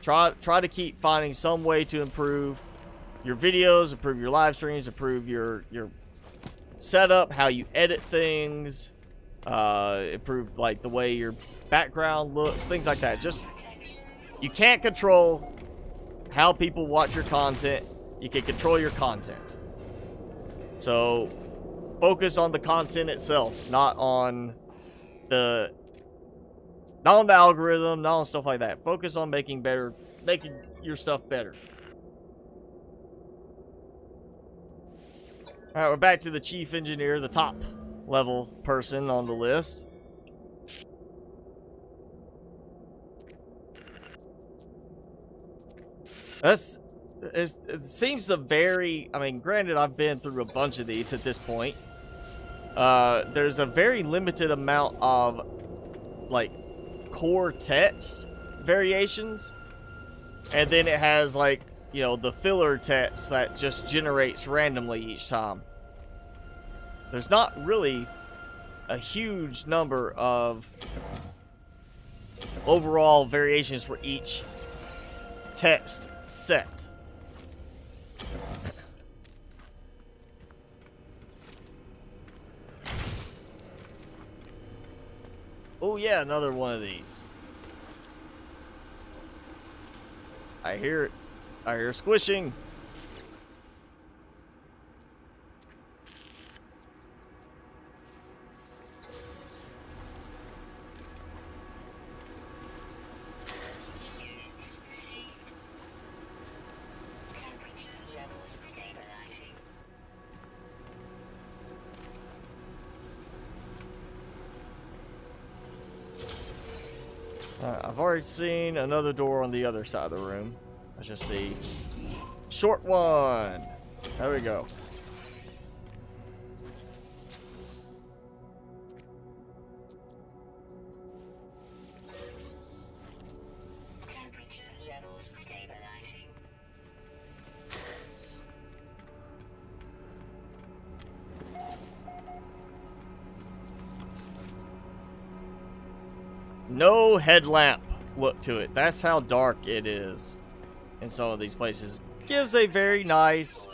Try to keep finding some way to improve your videos, improve your live streams, improve your setup, how you edit things, improve like the way your background looks, things like that. Just, you can't control how people watch your content. You can control your content. So focus on the content itself, not on the algorithm, not on stuff like that. Focus on making your stuff better. Alright, we're back to the chief engineer, the top level person on the list. It seems a very, I mean, granted, I've been through a bunch of these at this point. There's a very limited amount of, like, core text variations. And then it has, like, the filler text that just generates randomly each time. There's not really a huge number of overall variations for each text set. Oh yeah, another one of these. I hear it. I hear squishing. I've already seen another door on the other side of the room. Let's just see. Short one. There we go. Temperature levels stabilizing. No headlamp look to it. That's how dark it is in some of these places. Gives a very nice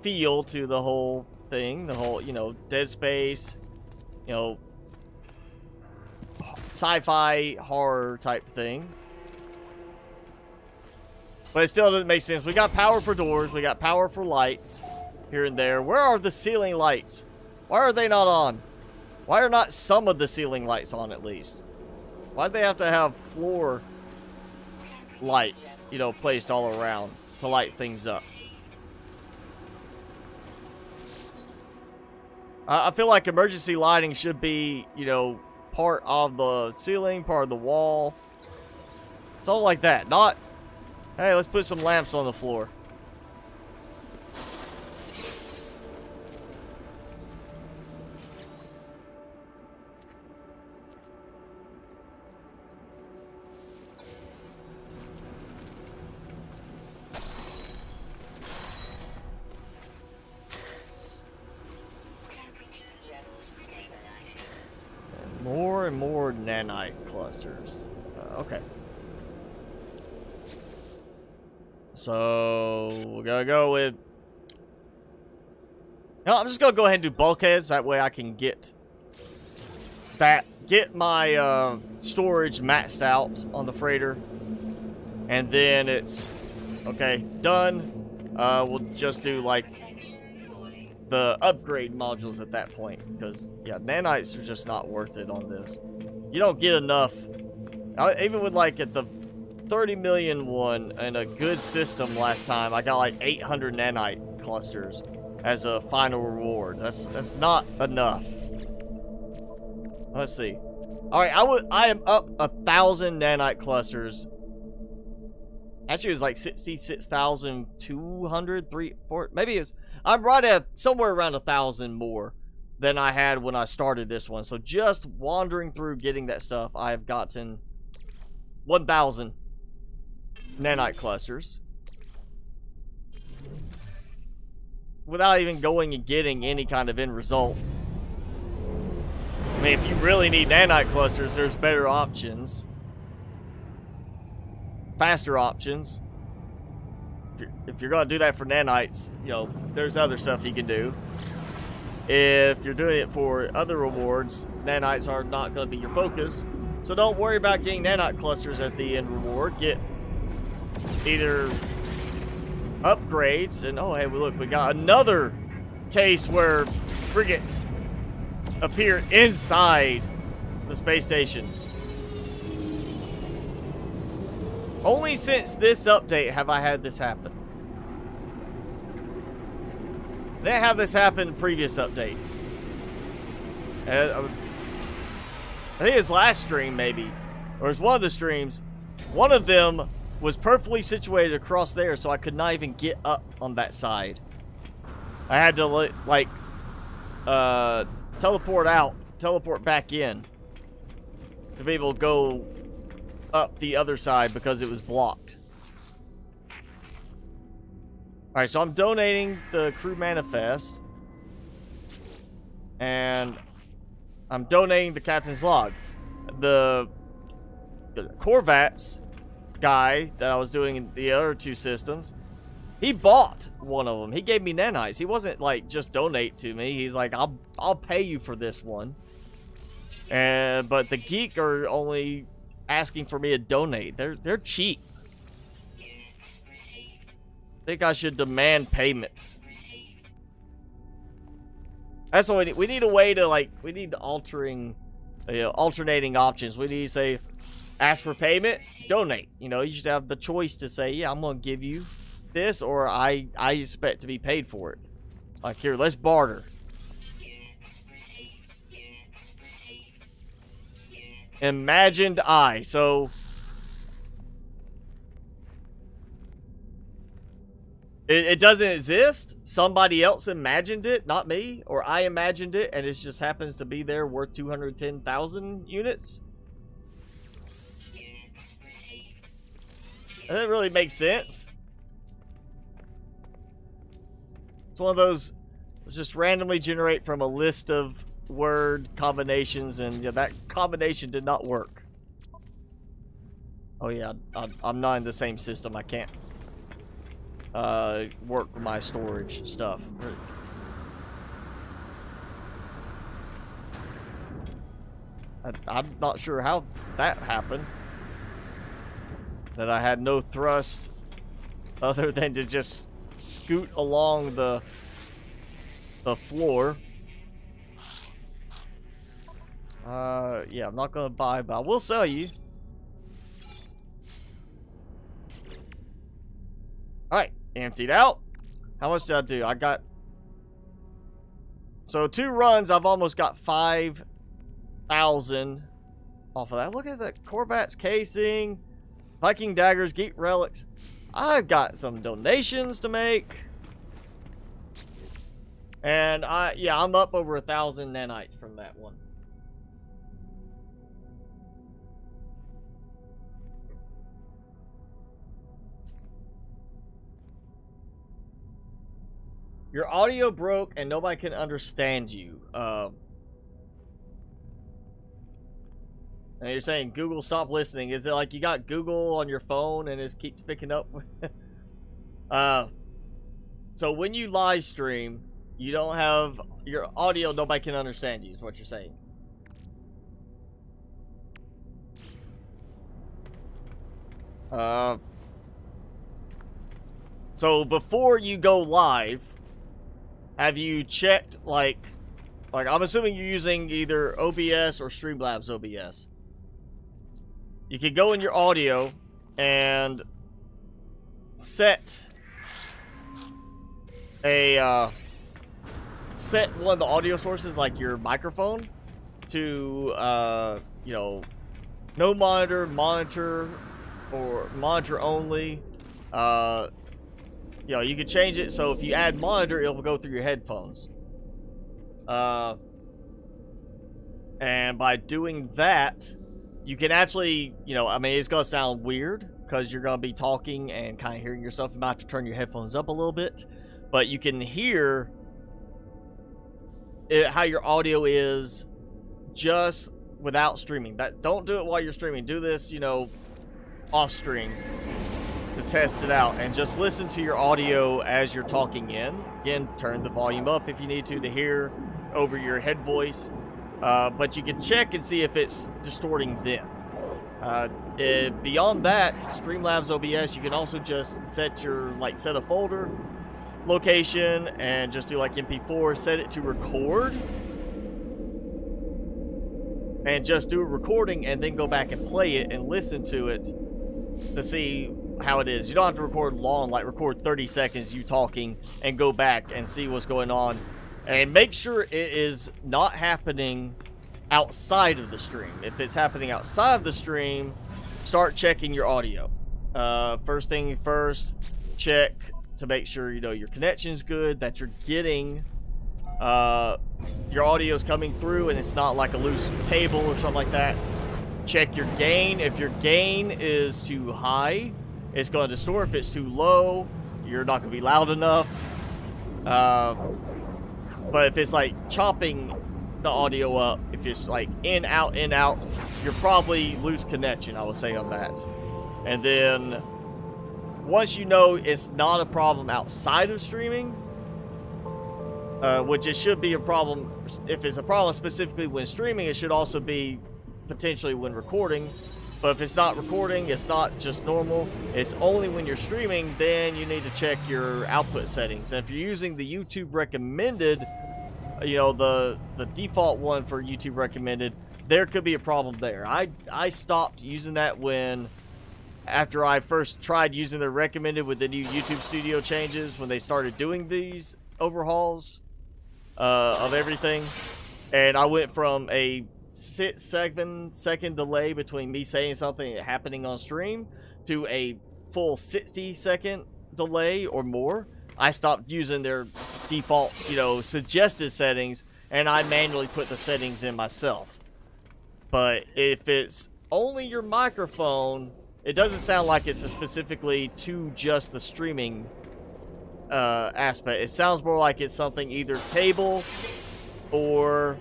feel to the whole thing. The whole, Dead Space, sci-fi horror type thing. But it still doesn't make sense. We got power for doors. We got power for lights here and there. Where are the ceiling lights? Why are they not on? Why are not some of the ceiling lights on at least? Why'd they have to have floor lights, placed all around to light things up? I feel like emergency lighting should be, part of the ceiling, part of the wall. Something like that. Not, hey, let's put some lamps on the floor. More and more nanite clusters. Okay. So we're gonna go with. No, I'm just gonna go ahead and do bulkheads. That way I can get my storage maxed out on the freighter, and then it's okay. Done. We'll just do like the upgrade modules at that point, because yeah, nanites are just not worth it on this. You don't get enough. Even with like at the 30 million one and a good system last time, I got like 800 nanite clusters as a final reward. That's not enough. Let's see. All right, I am up 1,000 nanite clusters. Actually, it was like 66,200, maybe it's. I'm right at somewhere around 1,000 more than I had when I started this one. So just wandering through getting that stuff, I have gotten 1,000 nanite clusters without even going and getting any kind of end result. I mean, if you really need nanite clusters, there's better options. Faster options. If you're going to do that for nanites, you know, there's other stuff you can do. If you're doing it for other rewards, nanites are not going to be your focus. So don't worry about getting nanite clusters at the end reward. Get either upgrades, and oh hey, look, we got another case where frigates appear inside the space station. Only since this update have I had this happen. I didn't have this happen in previous updates. I think it's last stream maybe, or it's one of the streams. One of them was perfectly situated across there, so I could not even get up on that side. I had to like teleport back in to be able to go up the other side because it was blocked. Alright, so I'm donating the crew manifest. And I'm donating the captain's log. The Corvats guy that I was doing in the other two systems, he bought one of them. He gave me nanites. He wasn't like just donate to me. He's like, I'll pay you for this one. But the geek are only asking for me to donate. They're cheap. I think I should demand payment. That's what we need. We need a way to we need alternating options. We need to say, ask for payment, donate. You know, you should have the choice to say, yeah, I'm gonna give you this, or I expect to be paid for it. Like, here, let's barter. Imagined I. So it doesn't exist. Somebody else imagined it, not me, or I imagined it, and it just happens to be there worth 210,000 units. That doesn't really make sense. It's one of those, let's just randomly generate from a list of word combinations, and yeah, that combination did not work. Oh yeah, I'm not in the same system. I can't work with my storage stuff. I'm not sure how that happened. That I had no thrust other than to just scoot along the floor. Yeah, I'm not gonna buy, but I will sell you. Alright, emptied out. How much did I do? I got... So 2 runs, I've almost got 5,000 off of that. Look at that Corvat's casing, Viking daggers, geek relics. I've got some donations to make. And I'm up over 1,000 nanites from that one. Your audio broke and nobody can understand you. And you're saying Google stop listening. Is it like you got Google on your phone and it keeps picking up? So when you live stream, you don't have your audio, nobody can understand you, is what you're saying. So before you go live, have you checked, like I'm assuming you're using either OBS or Streamlabs OBS. You can go in your audio and set one of the audio sources, like your microphone, to you know, no monitor, monitor, or monitor only. You know, you can change it so if you add monitor, it'll go through your headphones. And by doing that, you can actually, you know, I mean, it's going to sound weird because you're going to be talking and kind of hearing yourself. You might have to turn your headphones up a little bit, but you can hear how your audio is just without streaming. Don't do it while you're streaming. Do this, you know, off stream to test it out, and just listen to your audio as you're talking in. Again, turn the volume up if you need to hear over your head voice. But you can check and see if it's distorting then. Beyond that, Streamlabs OBS, you can also just set a folder location and just do like MP4, set it to record, and just do a recording and then go back and play it and listen to it to see how it is. You don't have to record long, like record 30 seconds you talking and go back and see what's going on. And make sure it is not happening outside of the stream. If it's happening outside of the stream, start checking your audio. First thing first, check to make sure, you know, your connection's good, that you're getting your audio's coming through and it's not like a loose cable or something like that. Check your gain. If your gain is too high, it's going to distort. If it's too low, you're not going to be loud enough. But if it's like chopping the audio up, if it's like in, out, you're probably loose connection, I would say, on that. And then once you know it's not a problem outside of streaming, which it should be a problem, if it's a problem specifically when streaming, it should also be potentially when recording. But if it's not recording, it's not just normal, it's only when you're streaming, then you need to check your output settings. And if you're using the YouTube recommended, you know, the default one for YouTube recommended, there could be a problem there. I stopped using that after I first tried using the recommended with the new YouTube Studio changes, when they started doing these overhauls of everything. And I went from a 6-7-second delay between me saying something and happening on stream to a full 60-second delay or more. I stopped using their default, you know, suggested settings, and I manually put the settings in myself. But if it's only your microphone, it doesn't sound like it's specifically to just the streaming aspect. It sounds more like it's something either cable or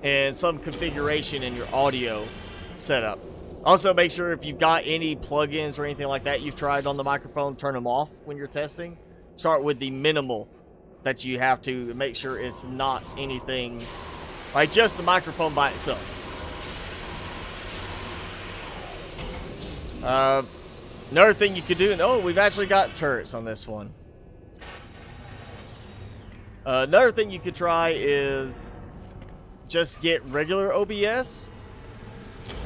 and some configuration in your audio setup. Also, make sure if you've got any plugins or anything like that you've tried on the microphone, turn them off when you're testing. Start with the minimal that you have to make sure it's not anything like just the microphone by itself. Another thing you could do, and oh, we've actually got turrets on this one. Another thing you could try is just get regular OBS.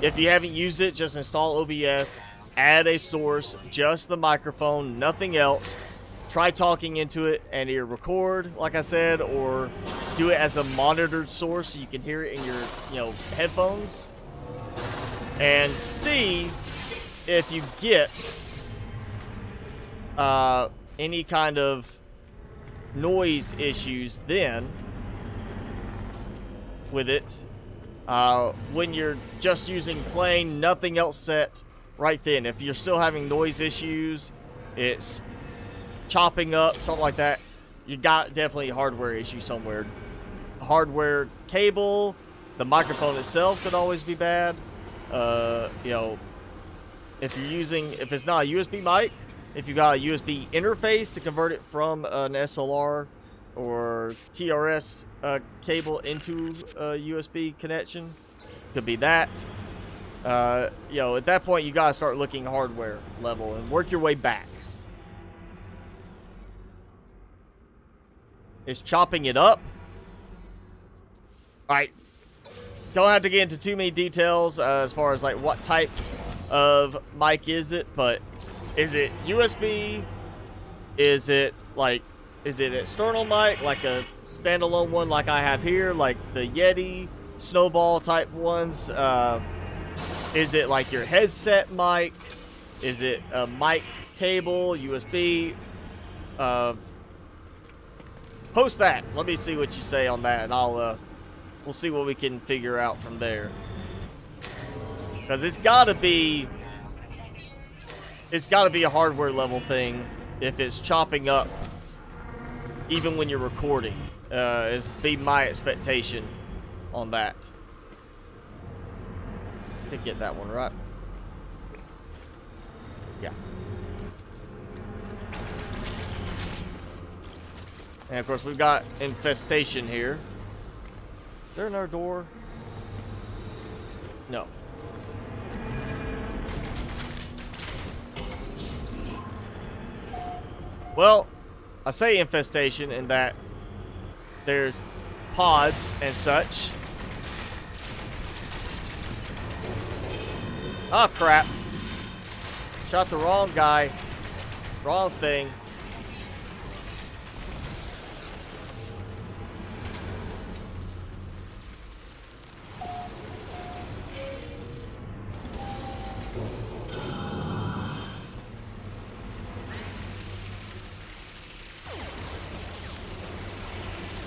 If you haven't used it, just install OBS, add a source, just the microphone, nothing else. Try talking into it and either record, like I said, or do it as a monitored source so you can hear it in your, you know, headphones. And see if you get any kind of noise issues then with it. When you're just using plain, nothing else set right then. If you're still having noise issues, it's chopping up, something like that, you got definitely a hardware issue somewhere. Hardware cable, the microphone itself could always be bad. You know, if it's not a USB mic, if you got a USB interface to convert it from an SLR or TRS cable into a USB connection, could be that. You know, at that point you gotta start looking hardware level and work your way back. Is chopping it up? Alright, don't have to get into too many details as far as like what type of mic is it, but is it USB? Is it an external mic, like a standalone one like I have here, like the Yeti Snowball type ones? Is it like your headset mic? Is it a mic cable, USB? Post that. Let me see what you say on that, and we'll see what we can figure out from there. Because it's gotta be a hardware level thing if it's chopping up even when you're recording. Is be my expectation on that. Did get that one right. Yeah. And of course we've got infestation here. Is there another door? No. Well, I say infestation in that there's pods and such. Oh crap. Shot the wrong guy. Wrong thing.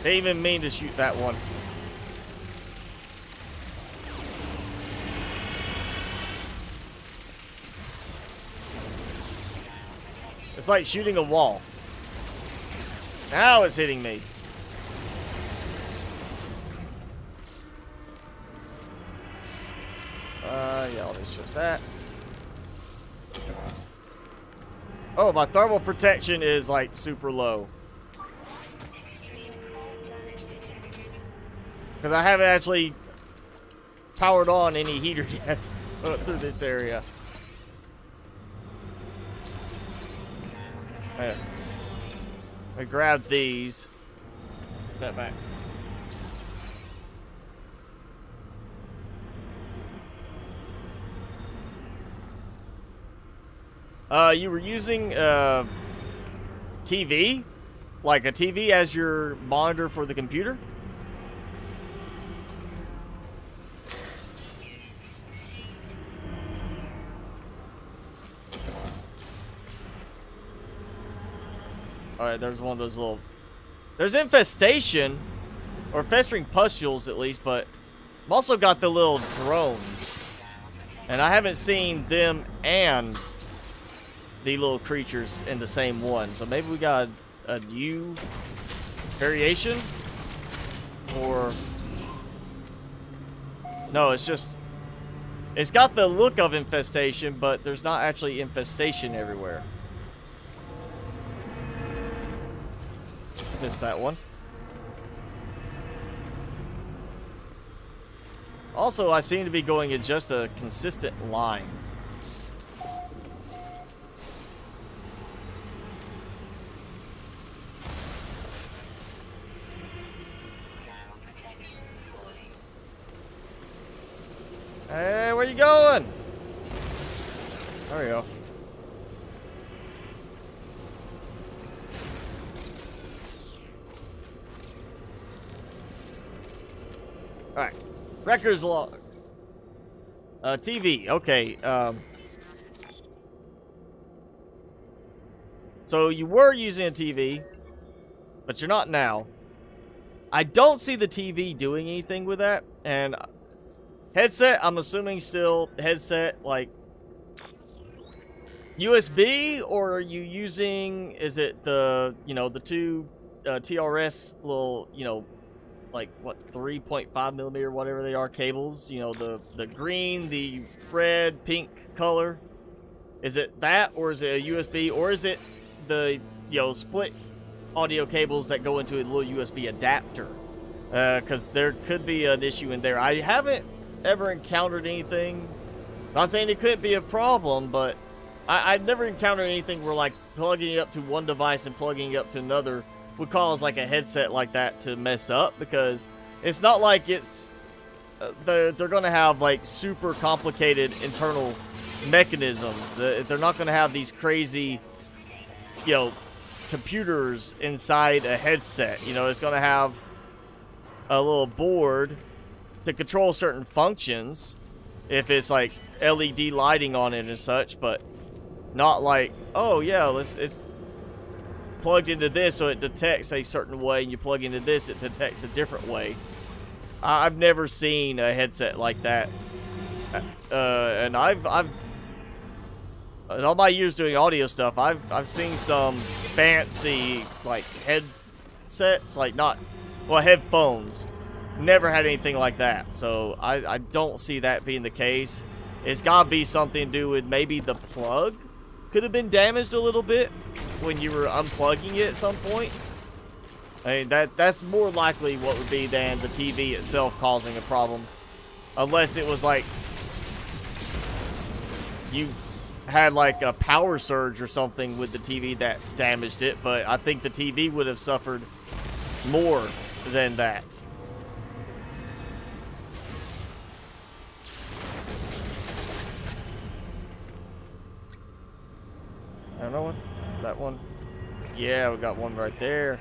They even mean to shoot that one. It's like shooting a wall. Now it's hitting me. Yeah, I'll just use that. Oh, my thermal protection is like super low. Because I haven't actually powered on any heater yet through this area. I grab these. Step back. You were using TV? Like a TV as your monitor for the computer? Alright, there's one of those little... There's infestation, or festering pustules at least, but I've also got the little drones. And I haven't seen them and the little creatures in the same one. So maybe we got a new variation? Or... No, it's just... It's got the look of infestation, but there's not actually infestation everywhere. Missed that one. Also, I seem to be going in just a consistent line. Hey, where you going? There we go. Alright. Records log. TV. Okay. So you were using a TV, but you're not now. I don't see the TV doing anything with that. And headset, I'm assuming still headset, like USB, or are you using, is it the, you know, the two TRS little, you know, like what, 3.5 millimeter, whatever they are, cables, you know, the green, the red, pink color? Is it that, or is it a USB, or is it the, you know, split audio cables that go into a little USB adapter? Because there could be an issue in there. I haven't ever encountered anything. Not saying it couldn't be a problem, but I've never encountered anything where like plugging it up to one device and plugging it up to another would cause like a headset like that to mess up, because it's not like it's they're gonna have like super complicated internal mechanisms. They're not gonna have these crazy, you know, computers inside a headset. You know, it's gonna have a little board to control certain functions if it's like LED lighting on it and such, but not like, oh yeah, it's plugged into this, so it detects a certain way, and you plug into this, it detects a different way. I've never seen a headset like that. And I've in all my years doing audio stuff, I've seen some fancy like headsets, like headphones. Never had anything like that, so I don't see that being the case. It's gotta be something to do with maybe the plug could have been damaged a little bit when you were unplugging it at some point. I mean, that's more likely what would be than the TV itself causing a problem. Unless it was like you had like a power surge or something with the TV that damaged it, but I think the TV would have suffered more than that. I don't know what. Is that one? Yeah, we got one right there.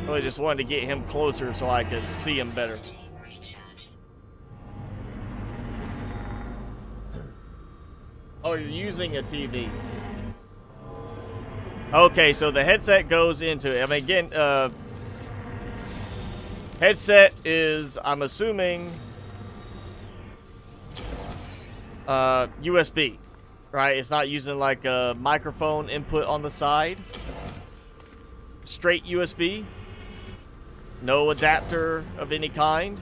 Really just wanted to get him closer so I could see him better. Oh, you're using a TV. Okay, so the headset goes into it. I mean, again, headset is, I'm assuming, USB, right? It's not using like a microphone input on the side. Straight USB. No adapter of any kind.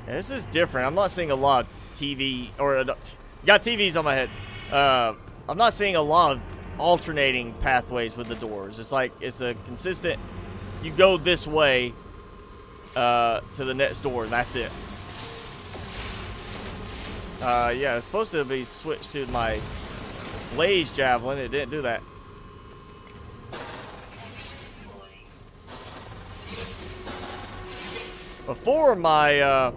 Yeah, this is different. I'm not seeing a lot of TV or got TVs on my head. I'm not seeing a lot of alternating pathways with the doors. It's like it's a consistent. You go this way to the next door, and that's it. Yeah, it's supposed to be switched to my blaze javelin. It didn't do that. Before my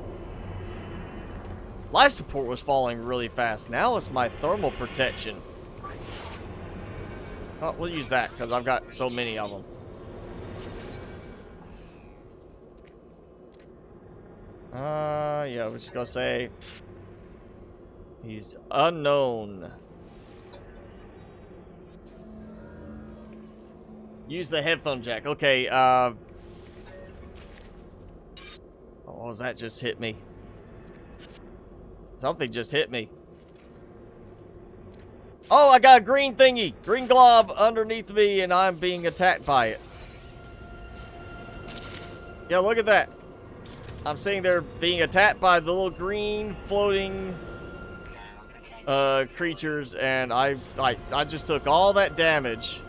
life support was falling really fast. Now it's my thermal protection. Oh, we'll use that because I've got so many of them. Yeah, we're just gonna say he's unknown. Use the headphone jack. Okay, what was that just hit me? Something just hit me. Oh, I got a green thingy. Green glob underneath me, and I'm being attacked by it. Yeah, look at that. I'm seeing they're being attacked by the little green floating creatures, and I just took all that damage.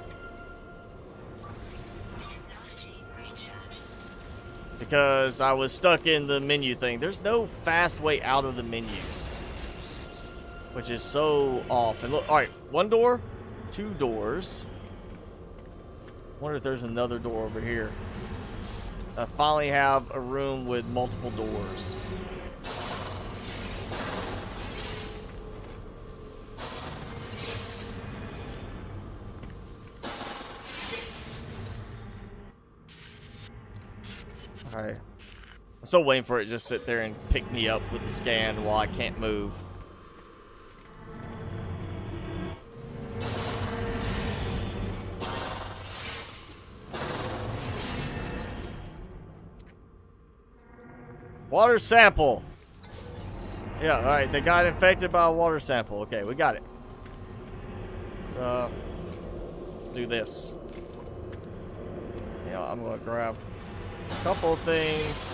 Because I was stuck in the menu thing. There's no fast way out of the menus, which is so off. And look, all right, one door, two doors. Wonder if there's another door over here. I finally have a room with multiple doors. Alright. I'm still waiting for it to just sit there and pick me up with the scan while I can't move. Water sample. Yeah, alright. They got infected by a water sample. Okay, we got it. So, do this. Yeah, I'm gonna grab a couple of things.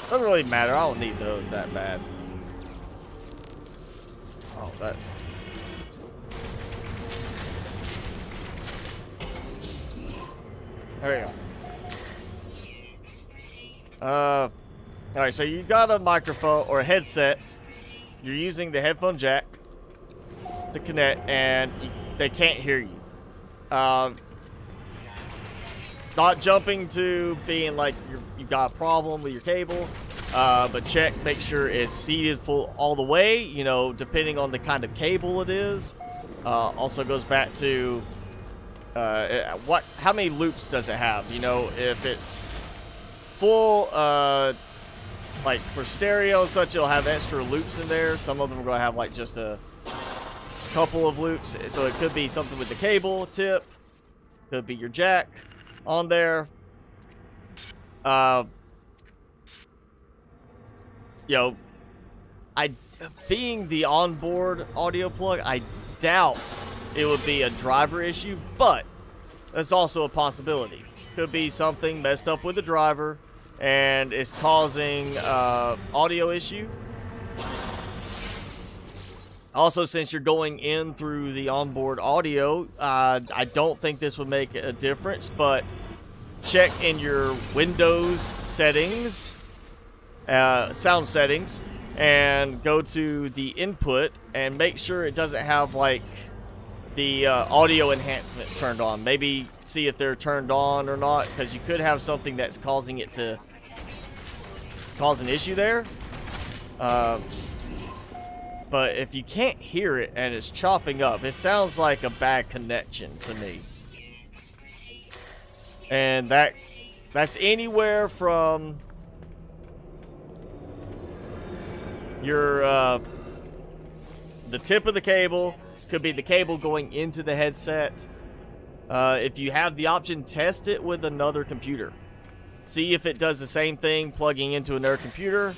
Doesn't really matter. I don't need those that bad. Oh, that's... There we go. Alright, so you got a microphone or a headset. You're using the headphone jack to connect, and they can't hear you. not jumping to being like you've got a problem with your cable, but check, make sure it's seated full all the way, you know, depending on the kind of cable it is. Also goes back to how many loops does it have? You know, if it's full, like for stereo and such, it'll have extra loops in there. Some of them are going to have like just a couple of loops, so it could be something with the cable tip, could be your jack on there. You know, being the onboard audio plug, I doubt it would be a driver issue, but that's also a possibility. Could be something messed up with the driver and it's causing audio issue. Also, since you're going in through the onboard audio, I don't think this would make a difference, but check in your Windows settings, sound settings, and go to the input and make sure it doesn't have like the audio enhancements turned on. Maybe see if they're turned on or not, because you could have something that's causing it to cause an issue there. But if you can't hear it and it's chopping up, it sounds like a bad connection to me. And that's anywhere from your the tip of the cable, could be the cable going into the headset. If you have the option, test it with another computer. See if it does the same thing plugging into another computer.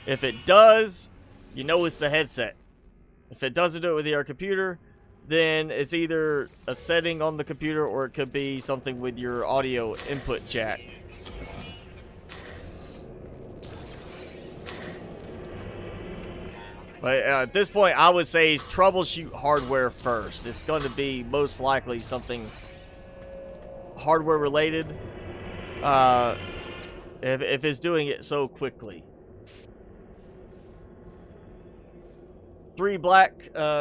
If it does, you know it's the headset. If it doesn't do it with your computer, then it's either a setting on the computer or it could be something with your audio input jack. But at this point, I would say is troubleshoot hardware first. It's going to be most likely something hardware related, if it's doing it so quickly. 3 black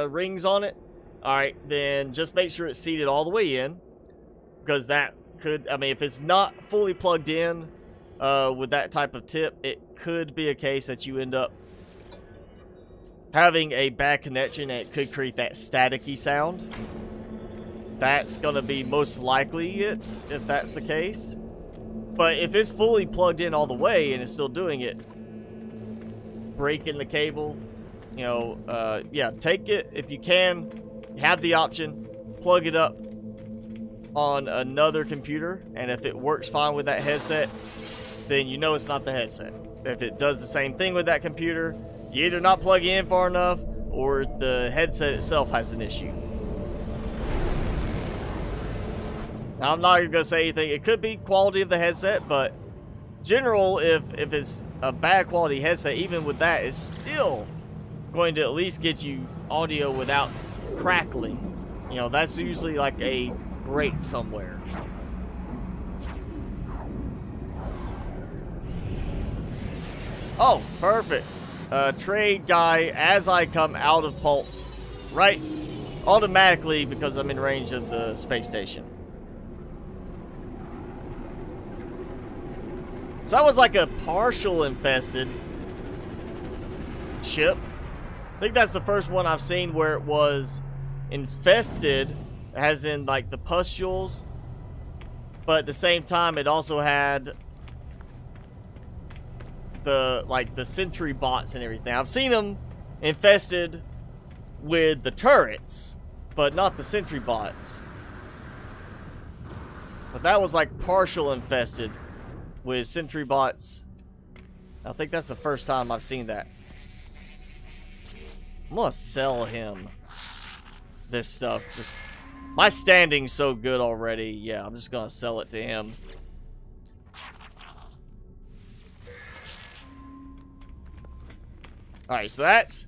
rings on it. Alright, then just make sure it's seated all the way in, because that could, I mean, if it's not fully plugged in with that type of tip, it could be a case that you end up having a bad connection and it could create that staticky sound. That's going to be most likely it, if that's the case. But if it's fully plugged in all the way and it's still doing it, breaking the cable, you know, yeah, take it if you can. Have the option, plug it up on another computer, and if it works fine with that headset, then you know it's not the headset. If it does the same thing with that computer, you're either not plugging in far enough or the headset itself has an issue. Now, I'm not going to say anything. It could be quality of the headset, but general, if it's a bad quality headset, even with that, it's still going to at least get you audio without crackling. You know, that's usually like a break somewhere. Oh, perfect. Trade guy, as I come out of pulse, right automatically because I'm in range of the space station. So that was like a partial infested ship. I think that's the first one I've seen where it was infested, as in like the pustules, but at the same time it also had the sentry bots and everything. I've seen them infested with the turrets, but not the sentry bots. But that was like partial infested with sentry bots. I think that's the first time I've seen that. I'm gonna sell him this stuff. Just my standing's so good already. Yeah, I'm just gonna sell it to him. Alright, so that's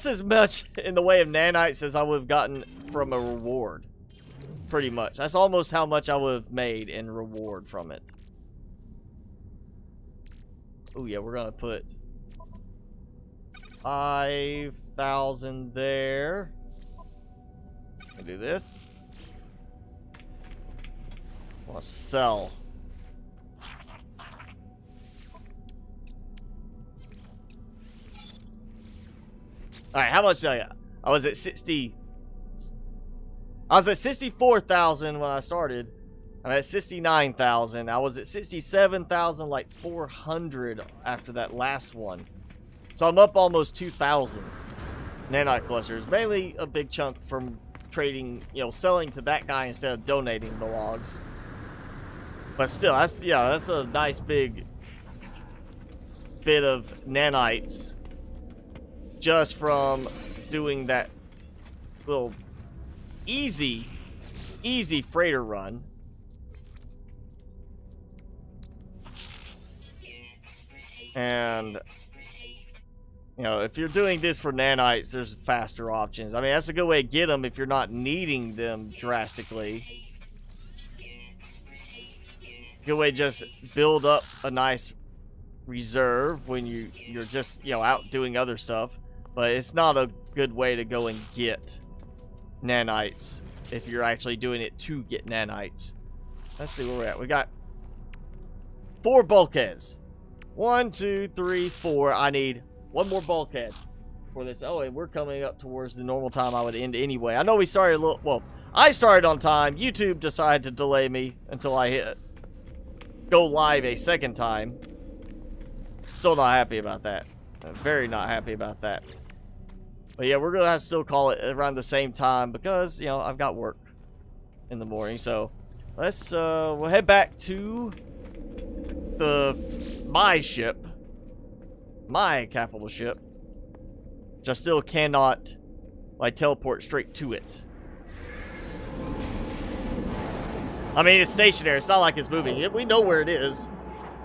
as much in the way of nanites as I would have gotten from a reward. Pretty much. That's almost how much I would have made in reward from it. Oh yeah, we're gonna put 5,000 there. And do this. I'll sell. Alright, how much did I got? I was at 64,000 when I started. I'm at 69,000. I was at 67,000, like 400 after that last one. So I'm up almost 2,000 nanite clusters. Mainly a big chunk from trading, you know, selling to that guy instead of donating the logs. But still, that's a nice big bit of nanites just from doing that little easy freighter run. And you know, if you're doing this for nanites, there's faster options. I mean, that's a good way to get them if you're not needing them drastically. Good way to just build up a nice reserve when you're just, you know, out doing other stuff. But it's not a good way to go and get nanites if you're actually doing it to get nanites. Let's see where we're at. We got 4 bulkheads. 1, 2, 3, 4. I need 1 more bulkhead for this. Oh, and we're coming up towards the normal time I would end anyway. I know we started a little... Well, I started on time. YouTube decided to delay me until I hit go live a second time. Still not happy about that. Very not happy about that. But yeah, we're going to have to still call it around the same time because, you know, I've got work in the morning. So let's, we'll head back to my ship. My capital ship. Which I still cannot, like, teleport straight to it. I mean, it's stationary. It's not like it's moving. We know where it is.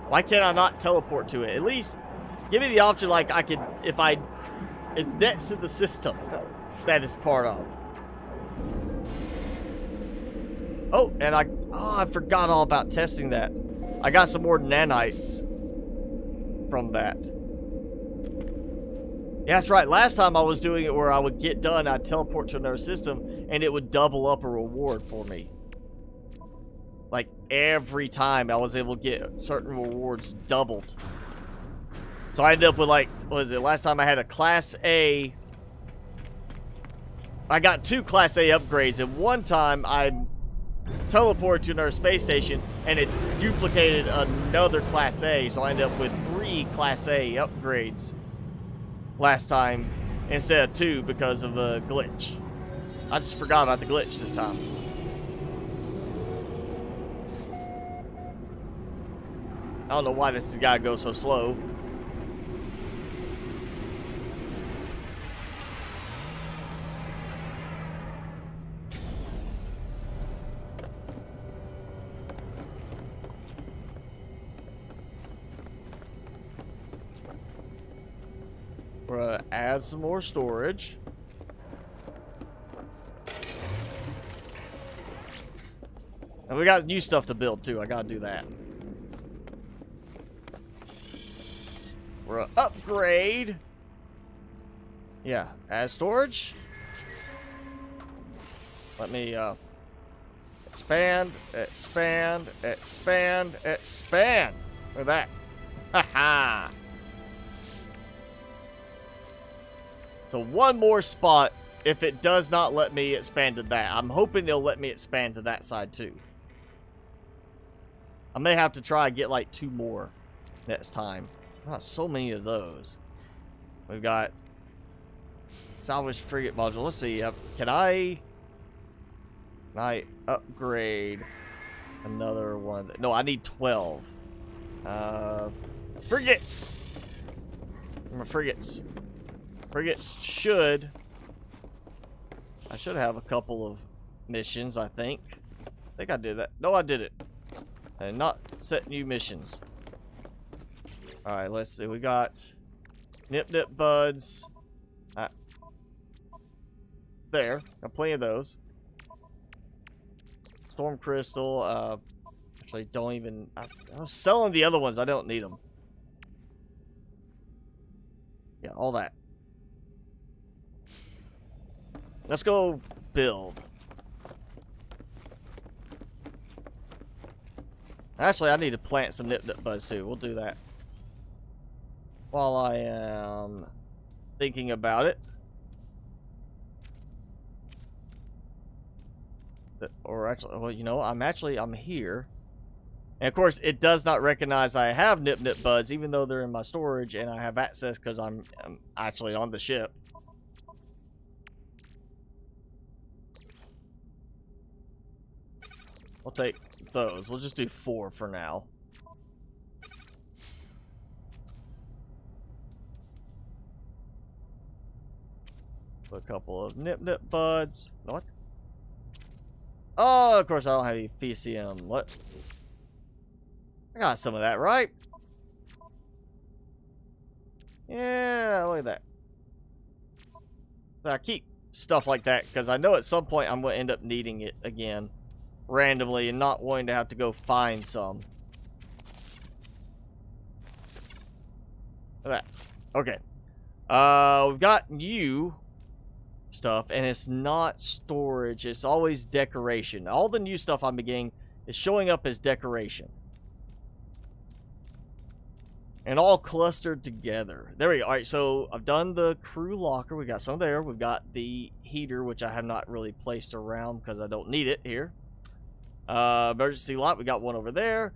Why can't I not teleport to it? At least give me the option, like, I could, if it's next to the system that it's part of. Oh, and I forgot all about testing that. I got some more nanites from that. Yeah, that's right. Last time I was doing it where I would get done, I'd teleport to another system, and it would double up a reward for me. Like, every time I was able to get certain rewards doubled. So I ended up with, like, what was it? Last time I had a Class A. I got 2 Class A upgrades, and one time I teleported to another space station, and it duplicated another Class A, so I ended up with 3 Class A upgrades last time instead of 2 because of a glitch. I just forgot about the glitch this time. I don't know why this has got to go so slow. We're gonna add some more storage. And we got new stuff to build too. I gotta do that. We're gonna upgrade. Yeah, add storage. Let me expand, expand, expand, expand. Look at that. Haha. So 1 more spot if it does not let me expand to that. I'm hoping it'll let me expand to that side too. I may have to try and get like 2 more next time. Not so many of those. We've got salvage frigate module. Let's see. Can I upgrade another one? No, I need 12. Frigates. Frigates. Frigates should. I should have a couple of missions, I think. I think I did that. No, I did it. And not set new missions. Alright, let's see. We got Nip Nip Buds. There. Got plenty of those. Storm Crystal. Actually, don't even... I was selling the other ones. I don't need them. Yeah, all that. Let's go build. Actually, I need to plant some nip buds too. We'll do that while I am thinking about it. Or actually, well, you know, I'm here. And of course, it does not recognize I have nip buds, even though they're in my storage and I have access because I'm actually on the ship. We'll take those. We'll just do 4 for now. Put a couple of nip buds. What? Oh, of course I don't have any PCM. What? I got some of that, right? Yeah, look at that. So I keep stuff like that because I know at some point I'm going to end up needing it again randomly and not wanting to have to go find some. Look at that. Okay. We've got new stuff, and it's not storage. It's always decoration. All the new stuff I'm getting is showing up as decoration. And all clustered together. There we go. Alright, so I've done the crew locker. We got some there. We've got the heater, which I have not really placed around because I don't need it here. Emergency lot. We got one over there.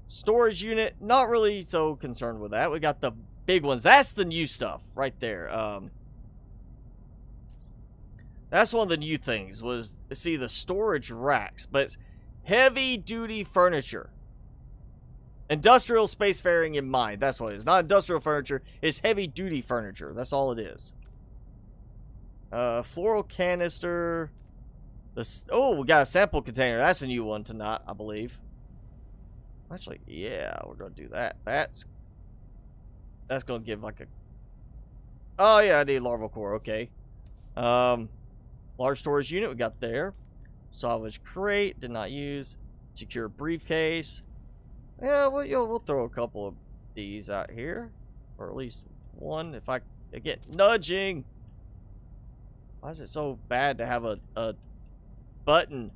Storage unit. Not really so concerned with that. We got the big ones. That's the new stuff right there. That's one of the new things was, see, the storage racks. But it's heavy-duty furniture. Industrial spacefaring in mind. That's what it is. Not industrial furniture. It's heavy-duty furniture. That's all it is. Floral canister. Oh, we got a sample container. That's a new one tonight, I believe. Actually, yeah, we're going to do that. That's going to give like a... Oh, yeah, I need larval core. Okay. Large storage unit we got there. Salvage crate. Did not use. Secure briefcase. Yeah, well, we'll throw a couple of these out here. Or at least one. If I get nudging. Why is it so bad to have a button,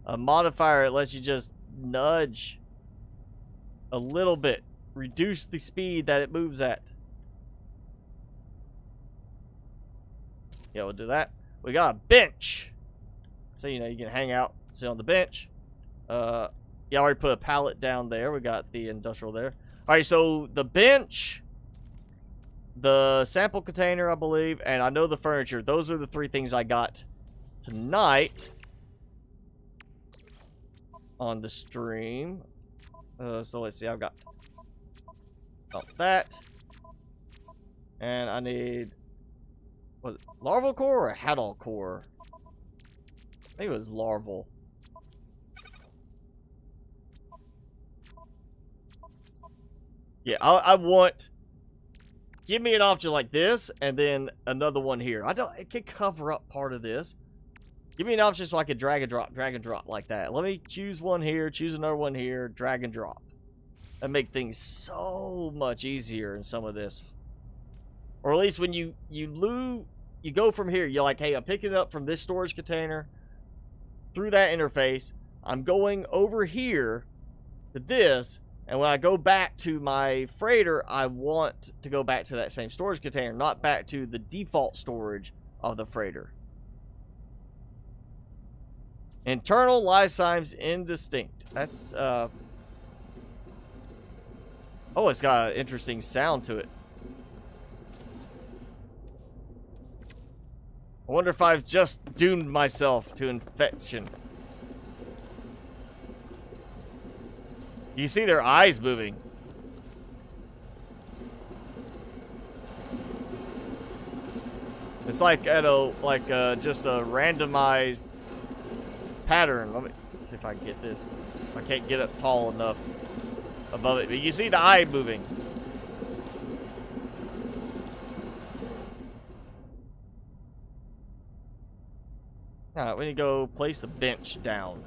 a modifier that lets you just nudge a little bit? Reduce the speed that it moves at. Yeah, we'll do that. We got a bench. So, you know, you can hang out, sit on the bench. Yeah, I already put a pallet down there. We got the industrial there. Alright, so the bench, the sample container, I believe, and I know the furniture. Those are the 3 things I got tonight on the stream. So let's see, I've got that. And I need, was it larval core or hadal core? I think it was larval. Yeah, I want... Give me an option like this, and then another one here. It could cover up part of this. Give me an option so I could drag and drop like that. Let me choose one here, choose another one here, drag and drop. That make things so much easier in some of this. Or at least when you go from here, you're like, hey, I'm picking it up from this storage container through that interface. I'm going over here to this. And when I go back to my freighter, I want to go back to that same storage container, not back to the default storage of the freighter. Internal life signs indistinct. That's, oh, it's got an interesting sound to it. I wonder if I've just doomed myself to infection. You see their eyes moving. It's like at a just a randomized pattern. Let me see if I can get this. I can't get up tall enough above it, but you see the eye moving. All right, we need to go place a bench down.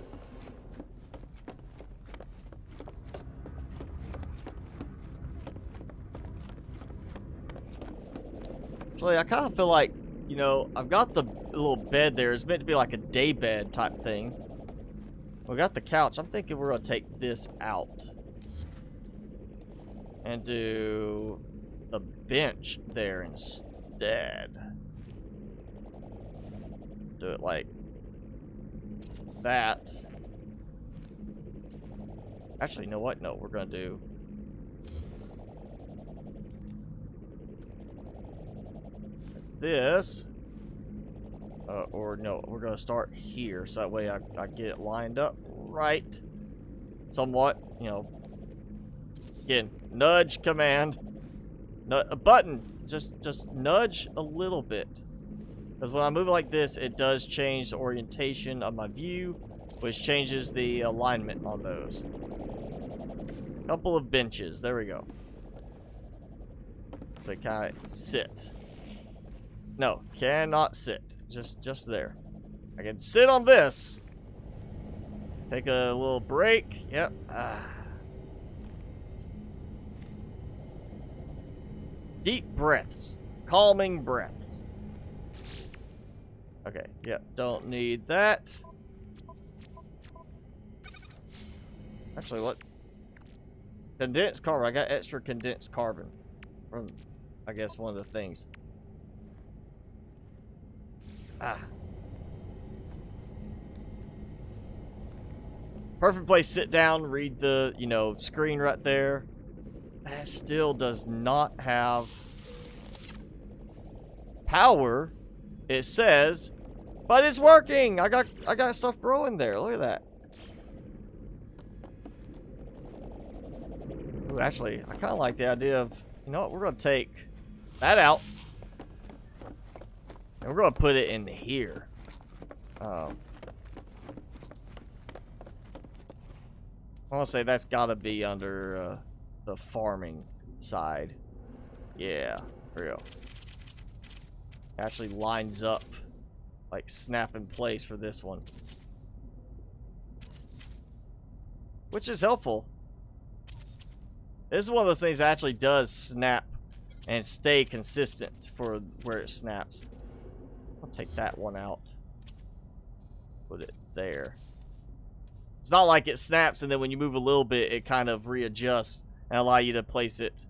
Actually, I kind of feel like, you know, I've got the little bed there. It's meant to be like a day bed type thing. We got the couch. I'm thinking we're gonna take this out and do the bench there instead. Do it like that. Actually, you know what? No, we're gonna do this. Or no, we're gonna start here, so that way I get it lined up right, somewhat. You know, again, nudge command, a button, just nudge a little bit, because when I move it like this, it does change the orientation of my view, which changes the alignment on those. Couple of benches, there we go. So kind of sit. No, cannot sit. Just there. I can sit on this. Take a little break. Yep. Deep breaths. Calming breaths. Okay, yep. Don't need that. Actually, what? Condensed carbon. I got extra condensed carbon from, I guess, one of the things. Perfect place to sit down, read the, you know, screen right there. That still does not have power, it says, but it's working. I got stuff growing there. Look at that. Ooh, actually, I kind of like the idea of, you know what, we're going to take that out. And we're going to put it in here. I want to say that's got to be under the farming side. Yeah, there we go. Actually lines up, like snap in place for this one. Which is helpful. This is one of those things that actually does snap and stay consistent for where it snaps. I'll take that one out. Put it there. It's not like it snaps and then when you move a little bit, it kind of readjusts and allow you to place it.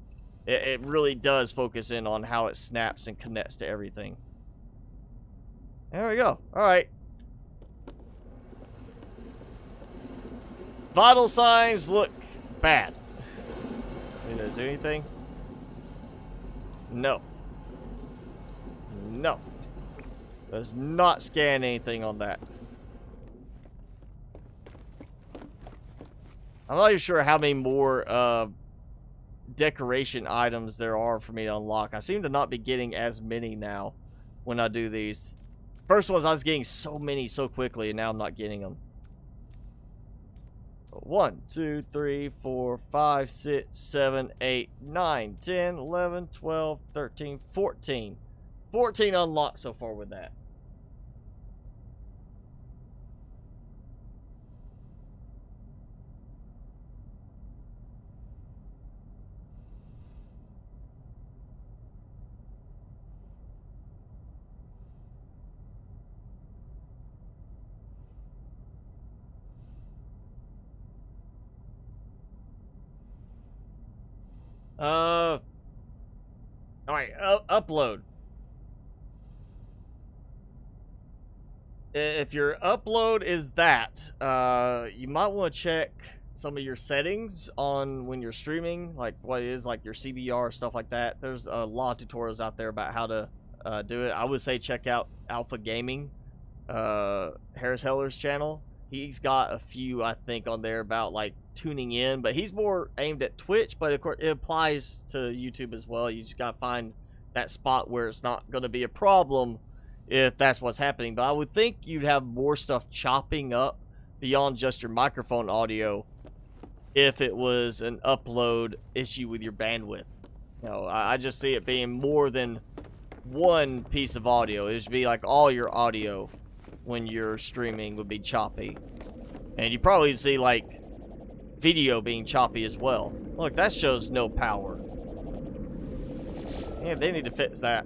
It really does focus in on how it snaps and connects to everything. There we go. Alright. Vital signs look bad. Is there anything? No. No. Does not scan anything on that. I'm not even sure how many more decoration items there are for me to unlock. I seem to not be getting as many now when I do these. First ones I was getting so many so quickly, and now I'm not getting them. 1, 2, 3, 4, 5, 6, 7, 8, 9, 10, 11, 12, 13, 14. 14 unlocked so far with that. Alright, upload. If your upload is that, you might want to check some of your settings on when you're streaming, like what it is, like your CBR, stuff like that. There's a lot of tutorials out there about how to do it. I would say check out Alpha Gaming, Harris Heller's channel. He's got a few, I think, on there about like tuning in, but he's more aimed at Twitch, but of course it applies to YouTube as well. You just gotta find that spot where it's not going to be a problem if that's what's happening. But I would think you'd have more stuff chopping up beyond just your microphone audio if it was an upload issue with your bandwidth. You know, I just see it being more than one piece of audio. It should be like all your audio when you're streaming would be choppy. And you probably see like video being choppy as well. Look, that shows no power. Yeah, they need to fix that.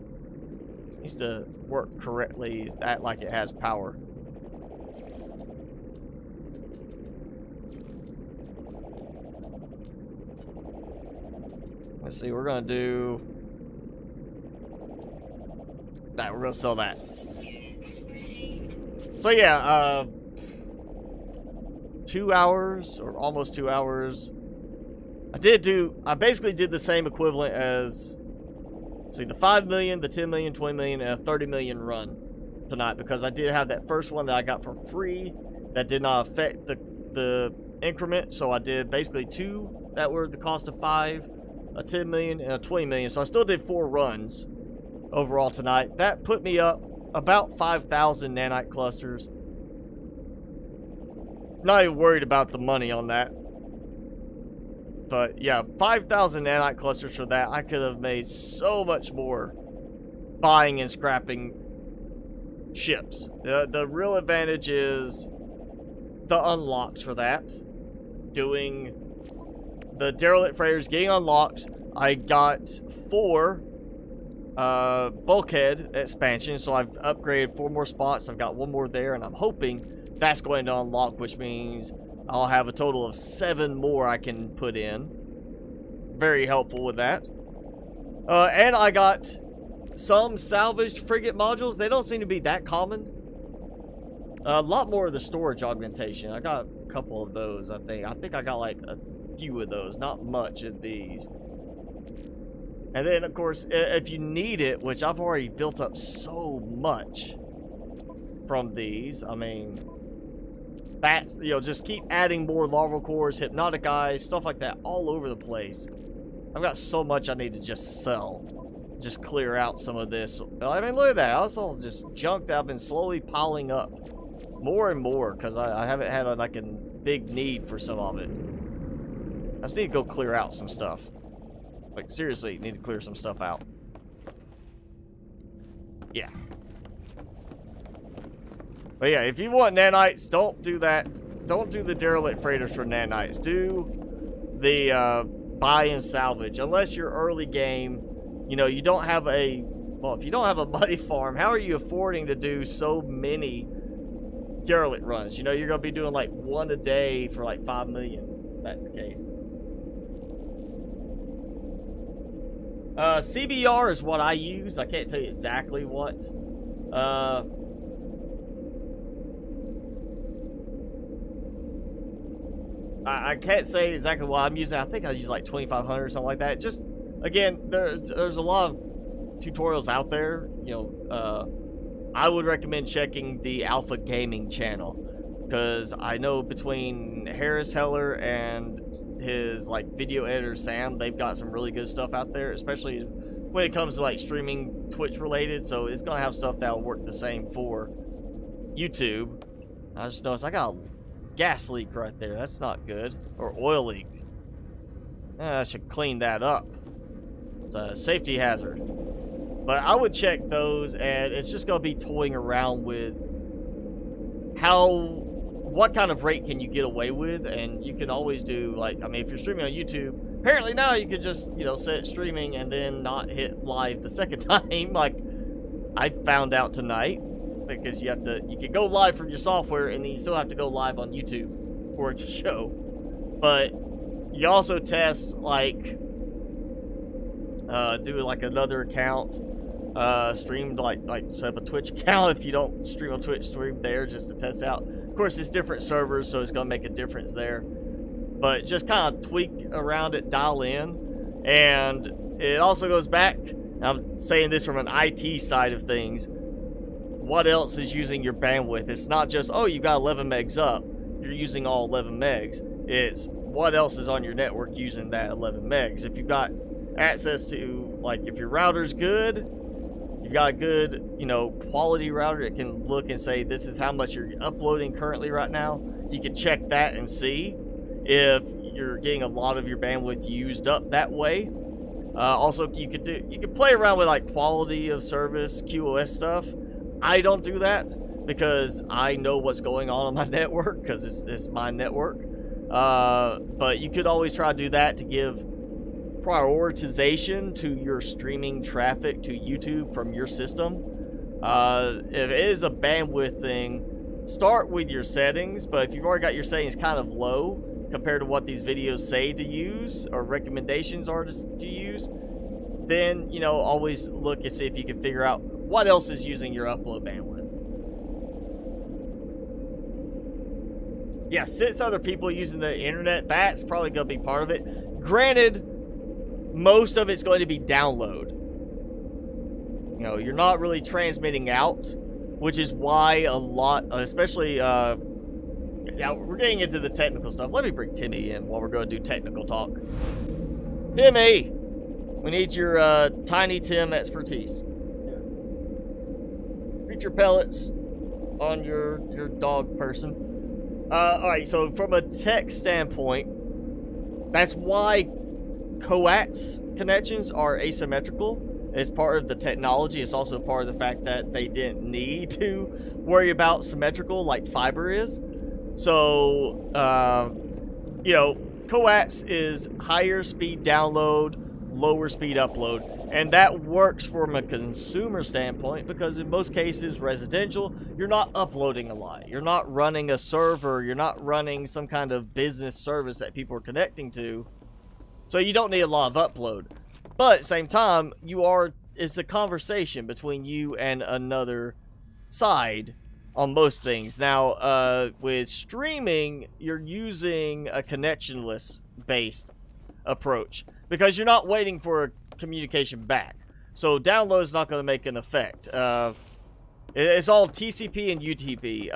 It needs to work correctly, act like it has power. Let's see, we're gonna do that. We're gonna sell that. So yeah, 2 hours or almost 2 hours. I basically did the same equivalent as, see, the 5 million, the 10 million, 20 million, and a 30 million run tonight, because I did have that first one that I got for free that did not affect the increment. So I did basically 2 that were the cost of 5, a 10 million, and a 20 million. So I still did 4 runs overall tonight. That put me up about 5,000 nanite clusters. Not even worried about the money on that. But yeah, 5,000 nanite clusters for that. I could have made so much more buying and scrapping ships. The real advantage is the unlocks for that. Doing the derelict freighters, getting unlocks. I got 4 bulkhead expansion, so I've upgraded 4 more spots. I've got 1 more there, and I'm hoping that's going to unlock, which means I'll have a total of 7 more I can put in. Very helpful with that. And I got some salvaged frigate modules. They don't seem to be that common. A lot more of the storage augmentation. I got a couple of those, I think. I think I got like a few of those, not much of these. And then, of course, if you need it, which I've already built up so much from these, I mean, bats, you know, just keep adding more larval cores, hypnotic eyes, stuff like that all over the place. I've got so much I need to just sell. Just clear out some of this. I mean, look at that. That's all just junk that I've been slowly piling up. More and more, because I haven't had like a big need for some of it. I just need to go clear out some stuff. Like, seriously, need to clear some stuff out. Yeah. But yeah, if you want nanites, don't do that. Don't do the derelict freighters for nanites. Do the buy and salvage. Unless you're early game, you know, you don't have a... Well, if you don't have a money farm, how are you affording to do so many derelict runs? You know, you're going to be doing like 1 a day for like 5 million. If that's the case. CBR is what I use. I can't tell you exactly what. I can't say exactly what I'm using. I think I use like 2,500 or something like that. Just, again, there's a lot of tutorials out there. You know, I would recommend checking the Alpha Gaming channel, because I know between Harris Heller and his like video editor Sam, they've got some really good stuff out there, especially when it comes to like streaming Twitch related. So it's gonna have stuff that will work the same for YouTube. I just noticed I got a gas leak right there. That's not good. Or oil leak. I should clean that up. It's a safety hazard. But I would check those, and it's just gonna be toying around with what kind of rate can you get away with. And you can always do, like, I mean, if you're streaming on YouTube, apparently now you could just, you know, set streaming and then not hit live the second time, like I found out tonight, because you can go live from your software and then you still have to go live on YouTube for it to show. But you also test, like, do like another account, streamed, like set up a Twitch account. If you don't stream on Twitch, stream there just to test out. Of course, it's different servers, so it's gonna make a difference there. But just kind of tweak around it, dial in. And it also goes back, I'm saying this from an IT side of things, what else is using your bandwidth? It's not just, oh, you got 11 megs up, you're using all 11 megs. It's what else is on your network using that 11 megs. If you've got access to, like, if your router's good, you've got a good, you know, quality router that can look and say, this is how much you're uploading currently right now. You can check that and see if you're getting a lot of your bandwidth used up that way. Also, you could play around with like quality of service, QoS stuff. I don't do that because I know what's going on my network, because it's my network. But you could always try to do that to give prioritization to your streaming traffic to YouTube from your system. If it is a bandwidth thing, start with your settings. But if you've already got your settings kind of low, compared to what these videos say to use or recommendations are to use, then, you know, always look and see if you can figure out what else is using your upload bandwidth. Yeah, 6 other people using the internet, that's probably going to be part of it. Granted, most of it's going to be download. You know, you're not really transmitting out, which is why a lot, especially, yeah, we're getting into the technical stuff. Let me bring Timmy in while we're going to do technical talk. Timmy! We need your Tiny Tim expertise. Creature pellets on your dog person. Alright, so from a tech standpoint, that's why coax connections are asymmetrical. It's part of the technology. It's also part of the fact that they didn't need to worry about symmetrical like fiber is. So, you know, coax is higher speed download, lower speed upload. And that works from a consumer standpoint because in most cases, residential, you're not uploading a lot. You're not running a server. You're not running some kind of business service that people are connecting to. So you don't need a lot of upload. But at the same time, it's a conversation between you and another side on most things. Now, with streaming, you're using a connectionless based approach because you're not waiting for a communication back. So download is not going to make an effect. It's all TCP and UTP.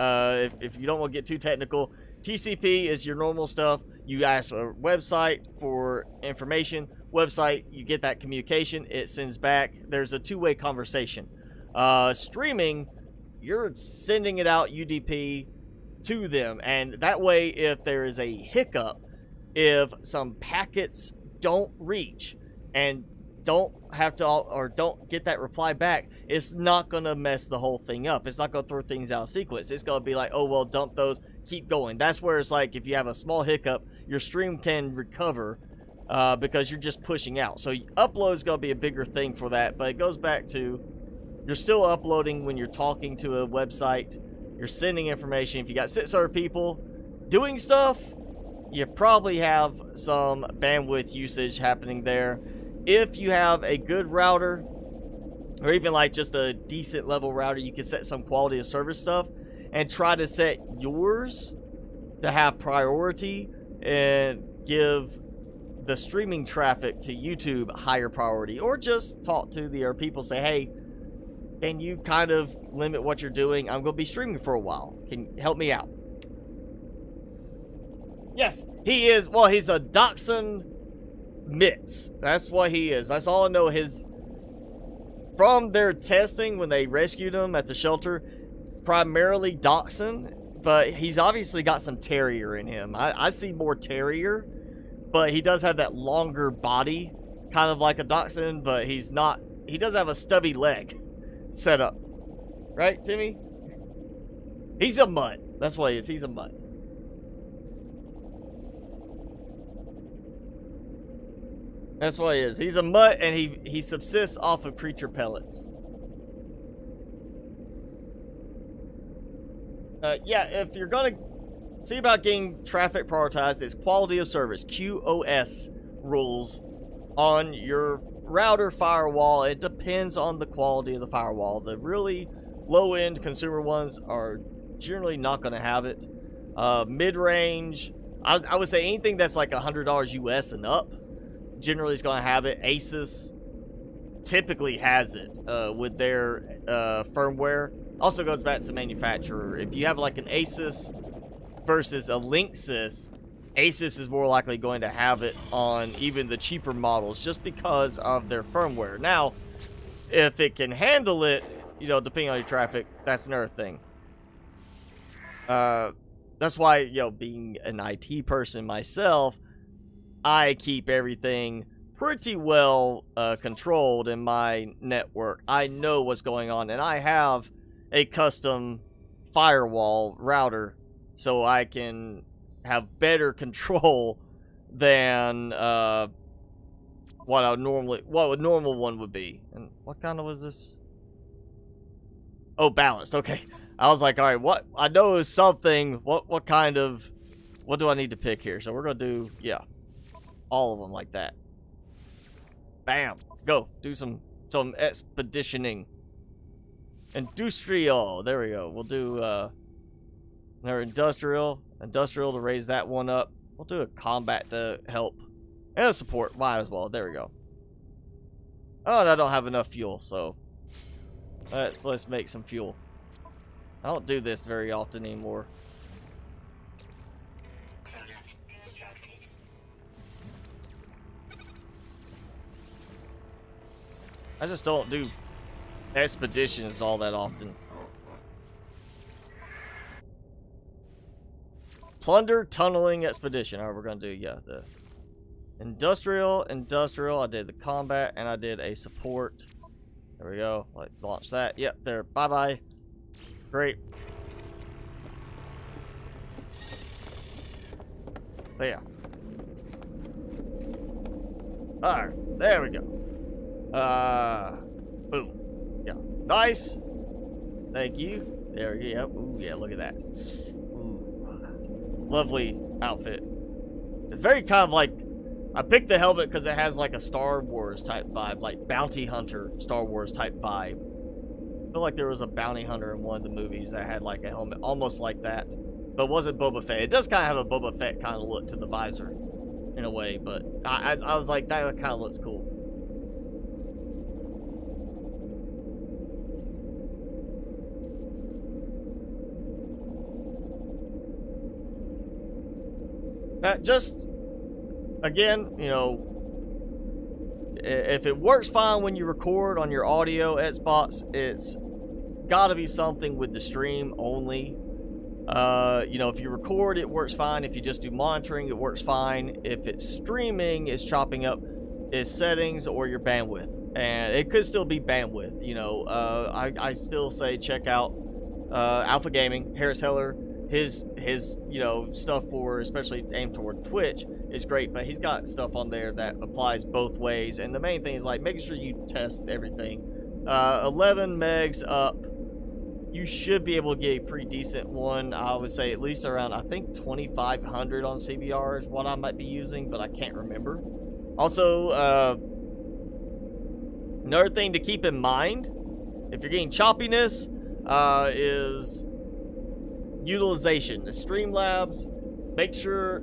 If you don't want to get too technical, TCP is your normal stuff. You ask a website for information. Website, you get that communication. It sends back. There's a two-way conversation. Streaming, you're sending it out UDP to them. And that way, if there is a hiccup, if some packets don't reach and don't have to or don't get that reply back, it's not going to mess the whole thing up. It's not going to throw things out of sequence. It's going to be like, oh, well, dump those, keep going. That's where it's like if you have a small hiccup, your stream can recover because you're just pushing out. So upload is going to be a bigger thing for that, but it goes back to you're still uploading when you're talking to a website. You're sending information. If you got 6 other people doing stuff, you probably have some bandwidth usage happening there. If you have a good router, or even like just a decent level router, you can set some quality of service stuff and try to set yours to have priority and give the streaming traffic to YouTube higher priority, or just talk to the people, say, hey, can you kind of limit what you're doing? I'm going to be streaming for a while. Can you help me out? Yes, he is. Well, he's a dachshund mitts. That's what he is. That's all I know. From their testing when they rescued him at the shelter, primarily dachshund, but he's obviously got some terrier in him. I see more terrier, but he does have that longer body, kind of like a dachshund, but he does have a stubby leg set up. Right, Timmy? He's a mutt. That's what he is. He's a mutt. That's what he is. He's a mutt, and he subsists off of creature pellets. Yeah, if you're going to see about getting traffic prioritized, it's quality of service, QoS rules on your router firewall. It depends on the quality of the firewall. The really low-end consumer ones are generally not going to have it. Mid-range, I would say anything that's like $100 US and up generally is going to have it. Asus typically has it with their firmware. Also goes back to manufacturer. If you have like an Asus versus a Linksys, Asus is more likely going to have it on even the cheaper models just because of their firmware. Now, if it can handle it, you know, depending on your traffic, that's another thing. That's why, you know, being an IT person myself, I keep everything pretty well controlled in my network. I know what's going on, and I have a custom firewall router so I can have better control than what a normal one would be. And what kind of was this? Oh, balanced. Okay. I was like, all right, what? I know it was something. What kind of what do I need to pick here? So we're gonna do, yeah, all of them like that. Bam. Go. Do some expeditioning. Industrial. There we go. We'll do another industrial to raise that one up. We'll do a combat to help. And a support. Might as well. There we go. Oh, and I don't have enough fuel, so let's make some fuel. I don't do this very often anymore. Product constructed. I just don't do expeditions all that often. Plunder tunneling expedition. All right, we're gonna do, yeah, the industrial. I did the combat and I did a support. There we go. Like, launch that. Yep, there. Bye bye. Great. But yeah. All right, there we go. Boom. Yeah, nice. Thank you. There we go. Yep. Ooh, yeah. Look at that. Ooh, lovely outfit. It's very kind of like, I picked the helmet because it has like a Star Wars type vibe, like bounty hunter Star Wars type vibe. I feel like there was a bounty hunter in one of the movies that had like a helmet almost like that, but wasn't Boba Fett. It does kind of have a Boba Fett kind of look to the visor in a way, but I was like, that kind of looks cool. Just, again, you know, if it works fine when you record on your audio Xbox, it's got to be something with the stream only. You know, if you record, it works fine. If you just do monitoring, it works fine. If it's streaming, it's chopping up its settings or your bandwidth. And it could still be bandwidth, you know. I still say check out Alpha Gaming, Harris Heller. His you know, stuff for, especially aimed toward Twitch, is great, but he's got stuff on there that applies both ways. And the main thing is like making sure you test everything. 11 megs up, you should be able to get a pretty decent one. I would say at least around, I think 2500 on CBR is what I might be using, but I can't remember. Also, another thing to keep in mind if you're getting choppiness is utilization. The Streamlabs, make sure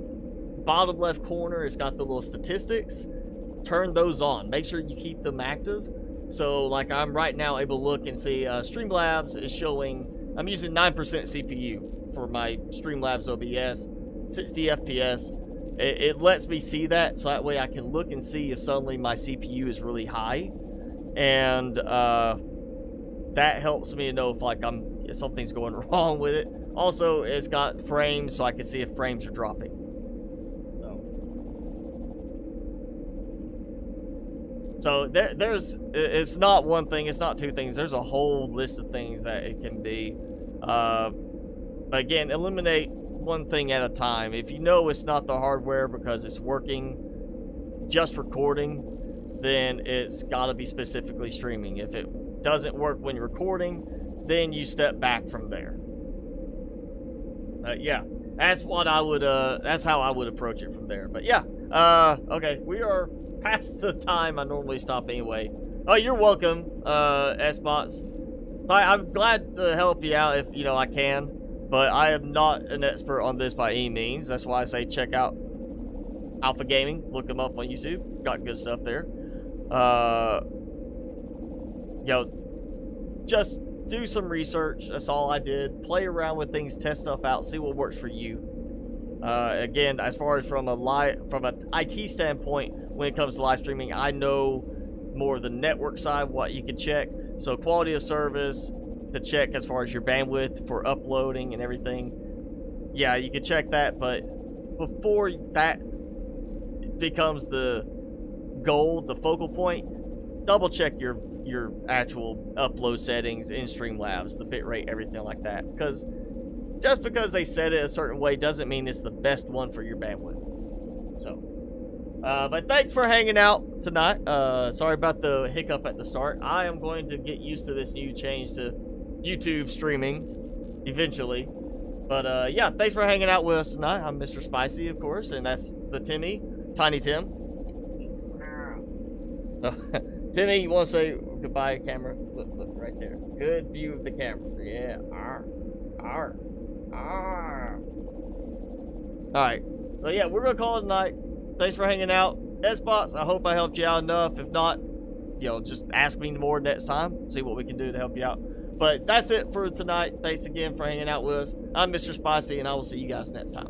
bottom left corner it's got the little statistics. Turn those on. Make sure you keep them active. So like I'm right now able to look and see Streamlabs is showing, I'm using 9% CPU for my Streamlabs OBS, 60 FPS. It lets me see that, so that way I can look and see if suddenly my CPU is really high. And that helps me to know if like if something's going wrong with it. Also, it's got frames, so I can see if frames are dropping. So there's, it's not one thing, it's not two things. There's a whole list of things that it can be. But again, eliminate one thing at a time. If you know it's not the hardware because it's working just recording, then it's got to be specifically streaming. If it doesn't work when you're recording, then you step back from there. Yeah, that's what I would, that's how I would approach it from there. But yeah, okay, we are past the time I normally stop anyway. Oh, you're welcome, S-Bots. I'm glad to help you out if, you know, I can, but I am not an expert on this by any means. That's why I say check out Alpha Gaming. Look them up on YouTube. Got good stuff there. You know, just do some research. That's all I did. Play around with things, test stuff out, see what works for you. Again, as far as from an IT standpoint, when it comes to live streaming, I know more the network side, what you can check. So quality of service to check as far as your bandwidth for uploading and everything. Yeah, you can check that, but before that becomes the goal, the focal point, double check your actual upload settings in Streamlabs, the bitrate, everything like that. Because just because they said it a certain way doesn't mean it's the best one for your bandwidth. So, but thanks for hanging out tonight. Sorry about the hiccup at the start. I am going to get used to this new change to YouTube streaming eventually. But yeah, thanks for hanging out with us tonight. I'm Mr. Spicy, of course, and that's the Timmy, Tiny Tim. Timmy, you want to say goodbye, camera? Look right there. Good view of the camera. Yeah. Arr. Arr. Arr. Alright. So yeah, we're going to call it a night. Thanks for hanging out. Xbox, I hope I helped you out enough. If not, you know, just ask me more next time. See what we can do to help you out. But that's it for tonight. Thanks again for hanging out with us. I'm Mr. Spicy, and I will see you guys next time.